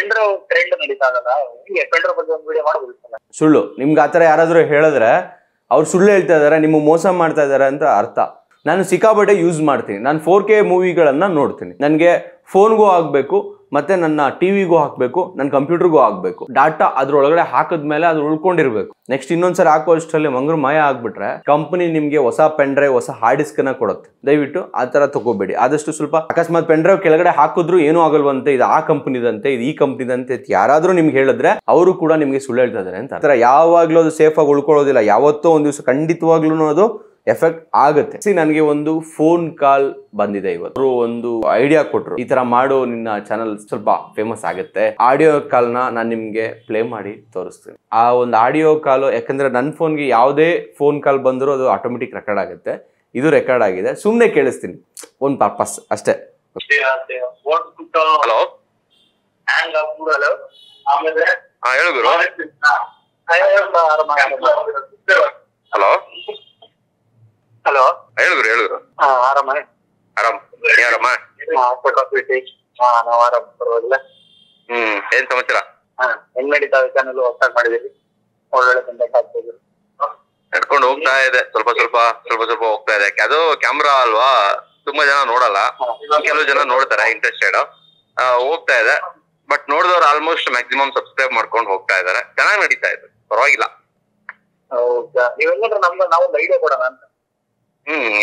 Pen drive trend ನಡೀತಾ ಇದಲ್ಲ, ಹಿಂಗೆ ಪೆನ್ ಡ್ರೈವ್ ಬಗ್ಗೆ ಒಂದು ವಿಡಿಯೋ ಮಾಡ್ಬೋದು. ಸುಳ್ಳು ನಿಮ್ಗೆ ಆತರ ಯಾರಾದ್ರೂ ಹೇಳಿದ್ರೆ ಅವ್ರು ಸುಳ್ಳು ಹೇಳ್ತಾ ಇದಾರೆ, ನಿಮ್ಮ ಮೋಸ ಮಾಡ್ತಾ ಇದಾರೆ ಅಂತ ಅರ್ಥ. ನಾನು ಸಿಕ್ಕಾಪಟ್ಟೆ ಯೂಸ್ ಮಾಡ್ತೀನಿ. ನಾನು 4K ಮೂವಿಗಳನ್ನ ನೋಡ್ತೀನಿ. ನನಗೆ ಫೋನ್ಗೂ ಆಗಬೇಕು, ಮತ್ತೆ ನನ್ನ ಟಿವಿಗೂ ಹಾಕಬೇಕು, ನನ್ನ ಕಂಪ್ಯೂಟರ್ಗೂ ಆಗಬೇಕು. ಡಾಟಾ ಅದ್ರೊಳಗಡೆ ಹಾಕಿದ್ಮೇಲೆ ಅದು ಉಳ್ಕೊಂಡಿರ್ಬೇಕು. ನೆಕ್ಸ್ಟ್ ಇನ್ನೊಂದ್ಸರಿ ಹಾಕೋ ಅಷ್ಟರಲ್ಲಿ ಮಂಗ್ರು ಮಾಯ ಆಗ್ಬಿಟ್ರೆ ಕಂಪನಿ ನಿಮ್ಗೆ ಹೊಸ ಪೆನ್ ಡ್ರೈವ್, ಹೊಸ ಹಾರ್ಡ್ ಡಿಸ್ಕ್ ನ ಕೊಡುತ್ತೆ. ದಯವಿಟ್ಟು ಆ ತರ ತಗೋಬೇಡಿ. ಆದಷ್ಟು ಸ್ವಲ್ಪ ಅಕಸ್ಮಾತ್ ಪೆನ್ ಡ್ರೈವ್ ಕೆಳಗಡೆ ಹಾಕಿದ್ರು ಏನೂ ಆಗಲ್ವಂತೆ, ಇದು ಆ ಕಂಪನಿದಂತೆ, ಇದು ಈ ಕಂಪನಿದಂತೆ ಯಾರಾದ್ರೂ ನಿಮ್ಗೆ ಹೇಳಿದ್ರೆ ಅವರು ಕೂಡ ನಿಮ್ಗೆ ಸುಳ್ಳು ಹೇಳ್ತಾ ಇದಾರೆ ಅಂತ. ಆತರ ಯಾವಾಗ್ಲೂ ಅದು ಸೇಫ್ ಆಗಿ ಉಳ್ಕೊಳ್ಳೋದಿಲ್ಲ. ಯಾವತ್ತೋ ಒಂದ್ ದಿವಸ ಖಂಡಿತವಾಗ್ಲೂ ಅದು ಎಫೆಕ್ಟ್ ಆಗುತ್ತೆ. ನನಗೆ ಒಂದು ಫೋನ್ ಕಾಲ್ ಬಂದಿದೆ ಇವತ್ತು. ಒಂದು ಐಡಿಯಾ ಕೊಟ್ರು, ಈ ತರ ಮಾಡು, ನಿನ್ನ ಚಾನಲ್ ಸ್ವಲ್ಪ ಫೇಮಸ್ ಆಗುತ್ತೆ. ಆಡಿಯೋ ಕಾಲ್ ನಾನು ನಿಮ್ಗೆ ಪ್ಲೇ ಮಾಡಿ ತೋರಿಸ್ತೀನಿ. ಆ ಒಂದು ಆಡಿಯೋ ಕಾಲ್, ಯಾಕಂದ್ರೆ ನನ್ನ ಫೋನ್ಗೆ ಯಾವುದೇ ಫೋನ್ ಕಾಲ್ ಬಂದರೂ ಅದು ಆಟೋಮೆಟಿಕ್ ರೆಕಾರ್ಡ್ ಆಗುತ್ತೆ. ಇದು ರೆಕಾರ್ಡ್ ಆಗಿದೆ, ಸುಮ್ಮನೆ ಕೇಳಿಸ್ತೀನಿ, ಒಂದು ಪರ್ಪಸ್ ಅಷ್ಟೇ. ಹಲೋ ಹೇಳು ಗುರು. Hello hello ಹೇಳುಗ್ರು ಹೇಳುಗ್ರು. ಆರಾಮ ಆರಾಮ್, ನೀ ಆರಾಮ? ನಾವು ಆರಾಮ್, ಪರವಾಗಿಲ್ಲ. ಏನ್ ಸಮಾಚಾರ? ಹೆಂಗ್ ನಡೀತಾವೆ ಚಾನಲ್? ಹೊಸ ಮಾಡಿದೀವಿ, ಒಳ್ಳೊಳ್ಳೆ ಕಂಟೆಂಟ್ ಆಗ್ತಿದ್ರು. ನಡ್ಕೊಂಡು ಹೋಗ್ತಾ ಇದೆ, ಸ್ವಲ್ಪ ಸ್ವಲ್ಪ ಹೋಗ್ತಾ ಇದೆ. ಅದು ಕ್ಯಾಮ್ರಾ ಅಲ್ವಾ, ತುಂಬಾ ಜನ ನೋಡಲ್ಲ, ಕೆಲವು ಜನ ನೋಡ್ತಾರೆ ಇಂಟ್ರೆಸ್ಟೆಡ್. ಹೋಗ್ತಾ ಇದೆ, ಬಟ್ ನೋಡಿದವ್ರು ಆಲ್ಮೋಸ್ಟ್ ಮ್ಯಾಕ್ಸಿಮಮ್ ಸಬ್ಸ್ಕ್ರೈಬ್ ಮಾಡ್ಕೊಂಡು ಹೋಗ್ತಾ ಇದಾರೆ. ಚೆನ್ನಾಗಿ ನಡೀತಾ ಇದೆ, ಪರವಾಗಿಲ್ಲ. ಹೌದಾ? ನೀವೆಲ್ಲರೂ ನಾವೊಂದು ಐಡಿಯಾ ಕೊಡೋಣ ಅಂತ.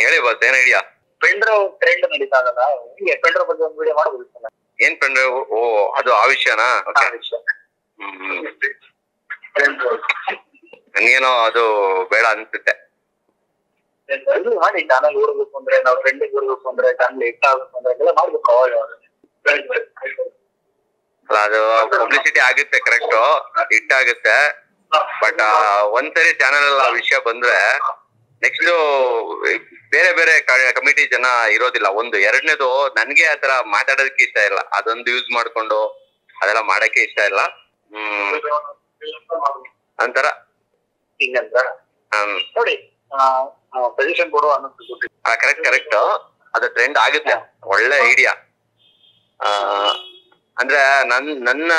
ಹೇಳಿ ಬಾಸ್, ಏನ್ ಐಡಿಯಾ? ಪೆನ್ ಡ್ರೈವ್ ಟ್ರೆಂಡ್ ನಡೀತಾ ಇದಲ್ಲ, ಹಿಂಗೆ ಪೆನ್ ಡ್ರೈವ್ ಬಗ್ಗೆ ಒಂದು ವಿಡಿಯೋ ಮಾಡ್ಬೋದು. ಏನ್ ಪೆನ್ ಡ್ರೈವ್? ಓ, ಅದು ಆ ವಿಷಯನಾ? ನನ್ಗೇನೋ ಅದು ಬೇಡ ಅನ್ಸುತ್ತೆ. ಮಾಡಿ ಚಾನಲ್ ಓಡಬೇಕು ಅಂದ್ರೆ, ನಾವು ಟ್ರೆಂಡಿಗೆ ಓಡಬೇಕು ಅಂದ್ರೆ, ಚಾನಲ್ ಹಿಟ್ ಆಗಬೇಕು ಅಂದ್ರೆ ಎಲ್ಲ ಮಾಡ್ಬೇಕು. ಅಲ್ಲ, ಅದು ಪಬ್ಲಿಸಿಟಿ ಆಗುತ್ತೆ, ಕರೆಕ್ಟ್, ಹಿಟ್ ಆಗುತ್ತೆ. ಬಟ್ ಒಂದ್ಸರಿ ಚಾನಲ್ ಅಲ್ಲಿ ಆ ವಿಷಯ ಬಂದ್ರೆ ನೆಕ್ಸ್ಟ್ ಬೇರೆ ಬೇರೆ ಕಮಿಟಿ ಜನ ಇರೋದಿಲ್ಲ. ಒಂದು ಎರಡನೇದು, ನನ್ಗೆ ಆತರ ಮಾತಾಡೋದಕ್ಕೆ ಇಷ್ಟ ಇಲ್ಲ. ಅದೊಂದು ಯೂಸ್ ಮಾಡ್ಕೊಂಡು ಅದೆಲ್ಲ ಮಾಡಕ್ಕೆ ಇಷ್ಟ ಇಲ್ಲ. ಅಂತರ ಹಿಂಗಂತ ನೋಡಿ, ಸಜೆಷನ್ ಕೊಡುವ ಅನ್ನೋದು. ಕರೆಕ್ಟ್, ಅದು ಟ್ರೆಂಡ್ ಆಗುತ್ತೆ. ಒಳ್ಳೆ ಐಡಿಯಾ. ಅಂದ್ರೆ ನನ್ನ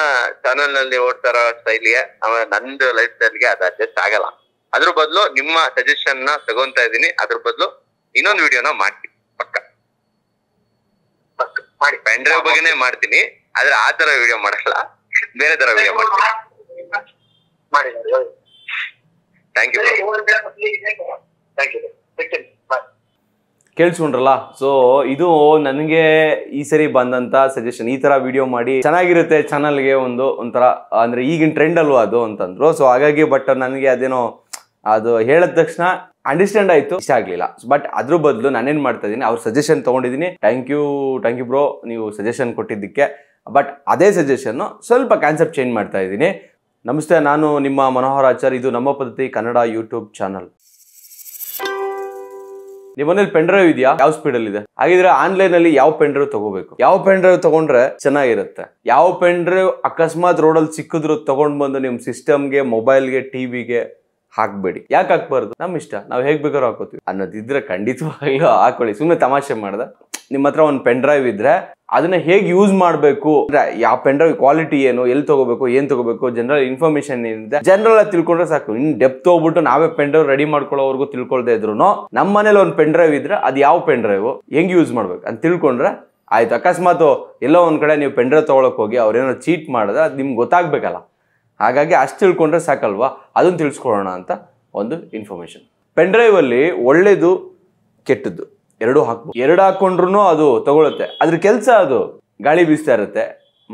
ಚಾನಲ್ ನಲ್ಲಿ ಓಡ್ತಾರೋ ಸ್ಟೈಲ್ಗೆ, ಆಮೇಲೆ ನಂದು ಲೈಫ್ ಸ್ಟೈಲ್ಗೆ ಅದು ಅಡ್ಜಸ್ಟ್ ಆಗಲ್ಲ. ಅದ್ರ ಬದಲು ನಿಮ್ಮ ಸಜೆಷನ್ ನ ತಗೊಂತಾ ಇದೀನಿ. ಅದ್ರ ಬದಲು ಇನ್ನೊಂದು ವಿಡಿಯೋನ ಮಾಡ್ತೀನಿ, ಪಕ್ಕ ಮಾಡಿ. ಪೆನ್ ಡ್ರೈವ್ ಬಗ್ಗೆನೇ ಮಾಡ್ತೀನಿ, ಆದ್ರೆ ಆ ತರ ವಿಡಿಯೋ ಮಾಡಲ್ಲ, ಬೇರೆ ತರ ವಿಡಿಯೋ ಮಾಡ್ತೀನಿ. Thank you. ಕೇಳಿಸ್ಕೊಂಡ್ರಲ್ಲ? ಸೊ ಇದು ನನಗೆ ಈ ಸರಿ ಬಂದಂತ ಸಜೆಷನ್. ಈ ತರ ವಿಡಿಯೋ ಮಾಡಿ ಚೆನ್ನಾಗಿರುತ್ತೆ ಚಾನಲ್ಗೆ, ಒಂಥರ ಅಂದ್ರೆ ಈಗಿನ ಟ್ರೆಂಡ್ ಅಲ್ವಾ ಅದು ಅಂತಂದ್ರು. ಸೊ ಹಾಗಾಗಿ, ಬಟ್ ನನಗೆ ಅದೇನೋ ಅದು ಹೇಳಿದ ತಕ್ಷಣ ಅಂಡರ್ಸ್ಟ್ಯಾಂಡ್ ಆಯ್ತು, ಇಷ್ಟ ಆಗ್ಲಿಲ್ಲ. ಬಟ್ ಅದ್ರ ಬದಲು ನಾನೇನ್ ಮಾಡ್ತಾ ಇದೀನಿ, ಅವ್ರ ಸಜೆಷನ್ ತಗೊಂಡಿದ್ದೀನಿ. ಥ್ಯಾಂಕ್ ಯು ಬ್ರೋ, ನೀವು ಸಜೆಷನ್ ಕೊಟ್ಟಿದ್ದಕ್ಕೆ. ಬಟ್ ಅದೇ ಸಜೆಷನ್ ಸ್ವಲ್ಪ ಕಾನ್ಸೆಪ್ಟ್ ಚೇಂಜ್ ಮಾಡ್ತಾ ಇದ್ದೀನಿ. ನಮಸ್ತೆ, ನಾನು ನಿಮ್ಮ ಮನೋಹರ್ ಆಚಾರ್. ಇದು ನಮ್ಮ ಪದ್ಧತಿ ಕನ್ನಡ ಯೂಟ್ಯೂಬ್ ಚಾನಲ್. ನಿಮ್ಮ ಮನೇಲಿ ಪೆನ್ ಡ್ರೈವ್ ಇದೆಯಾ? ಯಾವ ಸ್ಪೀಡ್ ಅಲ್ಲಿ ಇದೆ? ಹಾಗಿದ್ರೆ ಆನ್ಲೈನ್ ಅಲ್ಲಿ ಯಾವ ಪೆನ್ ಡ್ರೈವ್ ತಗೋಬೇಕು? ಯಾವ ಪೆನ್ ಡ್ರೈವ್ ತಗೊಂಡ್ರೆ ಚೆನ್ನಾಗಿರುತ್ತೆ? ಯಾವ ಪೆನ್ ಡ್ರೈವ್ ಅಕಸ್ಮಾತ್ ರೋಡಲ್ಲಿ ಸಿಕ್ಕಿದ್ರು ತಗೊಂಡ್ ಬಂದು ನಿಮ್ ಸಿಸ್ಟಮ್ಗೆ, ಮೊಬೈಲ್ಗೆ, ಟಿವಿಗೆ ಹಾಕ್ಬೇಡಿ. ಯಾಕೆ ಹಾಕ್ಬಾರ್ದು? ನಮ್ಮ ಇಷ್ಟ, ನಾವು ಹೇಗ್ ಬೇಕಾದ್ರೂ ಹಾಕೋತೀವಿ ಅನ್ನೋದಿದ್ರೆ ಖಂಡಿತವಾಗ್ಲೂ ಹಾಕೊಳ್ಳಿ. ಸುಮ್ಮನೆ ತಮಾಷೆ ಮಾಡ್ದ. ನಿಮ್ಮ ಹತ್ರ ಒಂದು ಪೆನ್ ಡ್ರೈವ್ ಇದ್ರೆ ಅದನ್ನ ಹೇಗೆ ಯೂಸ್ ಮಾಡಬೇಕು, ಯಾವ ಪೆನ್ ಡ್ರೈವ್ ಕ್ವಾಲಿಟಿ ಏನು, ಎಲ್ಲಿ ತಗೋಬೇಕು, ಏನ್ ತಗೋಬೇಕು, ಜನರಲ್ ಇನ್ಫಾರ್ಮೇಶನ್ ಏನಿದೆ ಜನರಲ್ ಆಗಿ ತಿಳ್ಕೊಂಡ್ರೆ ಸಾಕು. ಇನ್ ಡೆಪ್ತ್ ಹೋಗ್ಬಿಟ್ಟು ನಾವೇ ಪೆನ್ ಡ್ರೈವ್ ರೆಡಿ ಮಾಡ್ಕೊಳ್ಳೋವರೆಗೂ ತಿಳ್ಕೊಳ್ದೆ ಇದ್ರು ನಮ್ಮ ಮನೇಲಿ ಒಂದು ಪೆನ್ ಡ್ರೈವ್ ಇದ್ರೆ ಅದು ಯಾವ ಪೆನ್ ಡ್ರೈವ್, ಹೆಂಗ್ ಯೂಸ್ ಮಾಡ್ಬೇಕು ಅಂತ ತಿಳ್ಕೊಂಡ್ರೆ ಆಯ್ತು. ಅಕಸ್ಮಾತ್ ಎಲ್ಲೋ ಒಂದ್ ಕಡೆ ನೀವು ಪೆನ್ ಡ್ರೈವ್ ತಗೊಳಕ್ ಹೋಗಿ ಅವ್ರೇನೋ ಚೀಟ್ ಮಾಡಿದ್ರೆ ಅದು ನಿಮ್ಗೆ ಗೊತ್ತಾಗ್ಬೇಕಲ್ಲ. ಹಾಗಾಗಿ ಅಷ್ಟು ತಿಳ್ಕೊಂಡ್ರೆ ಸಾಕಲ್ವಾ? ಅದನ್ನ ತಿಳಿಸ್ಕೊಳ್ಳೋಣ ಅಂತ ಒಂದು ಇನ್ಫಾರ್ಮೇಶನ್. ಪೆನ್ ಡ್ರೈವ್ ಅಲ್ಲಿ ಒಳ್ಳೇದು ಕೆಟ್ಟದ್ದು ಎರಡು ಹಾಕ್ಬೋದು. ಎರಡು ಹಾಕೊಂಡ್ರು ಅದು ತಗೊಳುತ್ತೆ. ಅದ್ರ ಕೆಲಸ ಅದು ಗಾಳಿ ಬೀಸ್ತಾ ಇರುತ್ತೆ,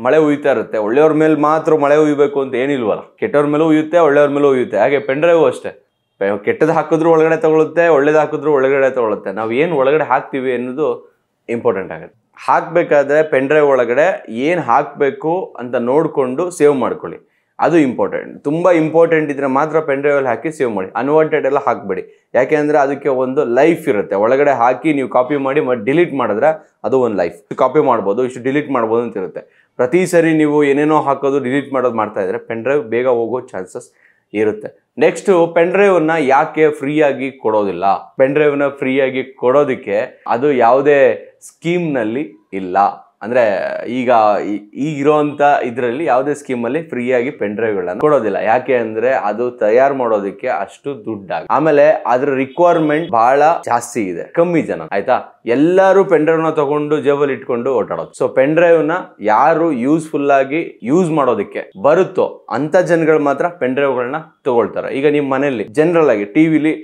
ಮಳೆ ಉಯ್ತಾ ಇರುತ್ತೆ. ಒಳ್ಳೆಯವ್ರ ಮೇಲೆ ಮಾತ್ರ ಮಳೆ ಉಯ್ಬೇಕು ಅಂತ ಏನಿಲ್ವಲ್ಲ, ಕೆಟ್ಟವ್ರ ಮೇಲೂ ಉಯ್ಯುತ್ತೆ, ಒಳ್ಳೆಯವ್ರ ಮೇಲೂ ಉಯ್ಯುತ್ತೆ. ಹಾಗೆ ಪೆನ್ ಡ್ರೈವ್ ಅಷ್ಟೇ, ಕೆಟ್ಟದ್ದು ಹಾಕಿದ್ರು ಒಳಗಡೆ ತಗೊಳುತ್ತೆ, ಒಳ್ಳೇದು ಹಾಕಿದ್ರು ಒಳಗಡೆ ತಗೊಳುತ್ತೆ. ನಾವು ಏನು ಒಳಗಡೆ ಹಾಕ್ತೀವಿ ಅನ್ನೋದು ಇಂಪಾರ್ಟೆಂಟ್ ಆಗುತ್ತೆ. ಹಾಕಬೇಕಾದ್ರೆ ಪೆನ್ ಡ್ರೈವ್ ಒಳಗಡೆ ಏನು ಹಾಕಬೇಕು ಅಂತ ನೋಡಿಕೊಂಡು ಸೇವ್ ಮಾಡ್ಕೊಳ್ಳಿ, ಅದು ಇಂಪಾರ್ಟೆಂಟ್. ತುಂಬ ಇಂಪಾರ್ಟೆಂಟ್ ಇದ್ರೆ ಮಾತ್ರ ಪೆನ್ ಡ್ರೈವಲ್ಲಿ ಹಾಕಿ ಸೇವ್ ಮಾಡಿ. ಅನ್ವಾಂಟೆಡ್ ಎಲ್ಲ ಹಾಕಬೇಡಿ, ಯಾಕೆಂದರೆ ಅದಕ್ಕೆ ಒಂದು ಲೈಫ್ ಇರುತ್ತೆ. ಒಳಗಡೆ ಹಾಕಿ ನೀವು ಕಾಪಿ ಮಾಡಿ ಡಿಲೀಟ್ ಮಾಡಿದ್ರೆ ಅದು ಒಂದು ಲೈಫ್. ಕಾಪಿ ಮಾಡ್ಬೋದು, ಇಷ್ಟು ಡಿಲೀಟ್ ಮಾಡ್ಬೋದು ಅಂತ ಇರುತ್ತೆ. ಪ್ರತಿ ಸರಿ ನೀವು ಏನೇನೋ ಹಾಕೋದು ಡಿಲೀಟ್ ಮಾಡೋದು ಮಾಡ್ತಾ ಇದ್ರೆ ಪೆನ್ ಡ್ರೈವ್ ಬೇಗ ಹೋಗೋ ಚಾನ್ಸಸ್ ಇರುತ್ತೆ. ನೆಕ್ಸ್ಟು, ಪೆನ್ ಡ್ರೈವನ್ನ ಯಾಕೆ ಫ್ರೀಯಾಗಿ ಕೊಡೋದಿಲ್ಲ? ಪೆನ್ ಡ್ರೈವ್ನ ಫ್ರೀಯಾಗಿ ಕೊಡೋದಕ್ಕೆ ಅದು ಯಾವುದೇ ಸ್ಕೀಮ್ನಲ್ಲಿ ಇಲ್ಲ. ಅಂದ್ರೆ ಈಗಿರೋಂಥ ಇದರಲ್ಲಿ ಯಾವುದೇ ಸ್ಕೀಮಲ್ಲಿ ಫ್ರೀಯಾಗಿ ಪೆನ್ ಡ್ರೈವ್ಗಳನ್ನ ಕೊಡೋದಿಲ್ಲ. ಯಾಕೆ ಅಂದ್ರೆ ಅದು ತಯಾರು ಮಾಡೋದಕ್ಕೆ ಅಷ್ಟು ದುಡ್ಡಾಗ, ಆಮೇಲೆ ಅದ್ರ ರಿಕ್ವೈರ್ಮೆಂಟ್ ಬಹಳ ಜಾಸ್ತಿ ಇದೆ, ಕಮ್ಮಿ ಜನ ಆಯ್ತಾ. ಎಲ್ಲರೂ ಪೆನ್ ಡ್ರೈವ್ ನ ತಗೊಂಡು ಜೇಬಲ್ಲಿ ಇಟ್ಕೊಂಡು ಓಡಾಡೋದು. ಸೊ ಪೆನ್ ಡ್ರೈವ್ ನ ಯಾರು ಯೂಸ್ಫುಲ್ ಆಗಿ ಯೂಸ್ ಮಾಡೋದಕ್ಕೆ ಬರುತ್ತೋ ಅಂತ ಜನಗಳು ಮಾತ್ರ ಪೆನ್ ಡ್ರೈವ್ ಗಳನ್ನ ತಗೊಳ್ತಾರೆ. ಈಗ ನಿಮ್ಮ ಮನೆಯಲ್ಲಿ ಜನರಲ್ ಆಗಿ ಟಿವಿಲಿ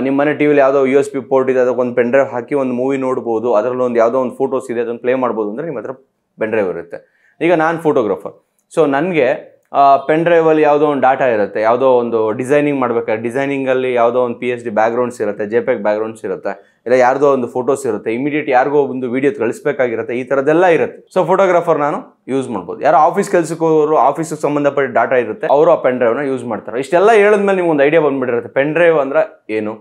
ನಿಮ್ಮ ಮನೆ ಟಿವಿಲಿ ಯಾವುದೋ USB ಪೋರ್ಟ್ ಇದೆ, ಅದಕ್ಕೆ ಒಂದು ಪೆನ್ ಡ್ರೈವ್ ಹಾಕಿ ಒಂದು ಮೂವಿ ನೋಡ್ಬೋದು, ಅದರಲ್ಲಿ ಒಂದು ಯಾವುದೋ ಒಂದು ಫೋಟೋಸ್ ಇದೆ ಅದನ್ನು ಪ್ಲೇ ಮಾಡ್ಬೋದು ಅಂದರೆ ನಿಮ್ಮ ಹತ್ರ ಪೆನ್ ಡ್ರೈವ್ ಇರುತ್ತೆ. ಈಗ ನಾನು ಫೋಟೋಗ್ರಾಫರ್, ಸೊ ನನಗೆ ಪೆನ್ ಡ್ರೈವಲ್ಲಿ ಯಾವುದೋ ಒಂದು ಡಾಟಾ ಇರುತ್ತೆ, ಯಾವುದೋ ಒಂದು ಡಿಸೈನಿಂಗ್ ಮಾಡ್ಬೇಕಾದ್ರೆ ಡಿಸೈನಿಂಗಲ್ಲಿ ಯಾವುದೋ ಒಂದು PSD ಬ್ಯಾಕ್ಗ್ರೌಂಡ್ಸ್ ಇರುತ್ತೆ, JPEG ಬ್ಯಾಕ್ಗ್ರೌಂಡ್ಸ್ ಇರುತ್ತೆ, ಇಲ್ಲ ಯಾರ್ದೋ ಒಂದು ಫೋಟೋಸ್ ಇರುತ್ತೆ, ಇಮಿಡಿಯೇಟ್ ಯಾರಿಗೋ ಒಂದು ವಿಡಿಯೋ ಕಳಿಸ್ಬೇಕಾಗಿರುತ್ತೆ, ಈ ಥರದ್ದೆಲ್ಲ ಇರುತ್ತೆ. ಸೊ ಫೋಟೋಗ್ರಾಫರ್ ನಾನು ಯೂಸ್ ಮಾಡ್ಬೋದು. ಯಾರೋ ಆಫೀಸ್ ಕೆಲಸಕ್ಕೆ ಹೋಗೋರು, ಆಫೀಸ್ಗೆ ಸಂಬಂಧಪಟ್ಟ ಡಾಟಾ ಇರುತ್ತೆ, ಅವರು ಆ ಪೆನ್ ಡ್ರೈವ್ನ ಯೂಸ್ ಮಾಡ್ತಾರೆ. ಇಷ್ಟೆಲ್ಲ ಹೇಳಿದ್ಮೇಲೆ ನಿಮ್ಗೆ ಒಂದು ಐಡಿಯಾ ಬಂದ್ಬಿಟ್ಟಿರುತ್ತೆ ಪೆನ್ ಡ್ರೈವ್ ಅಂದ್ರೆ ಏನು.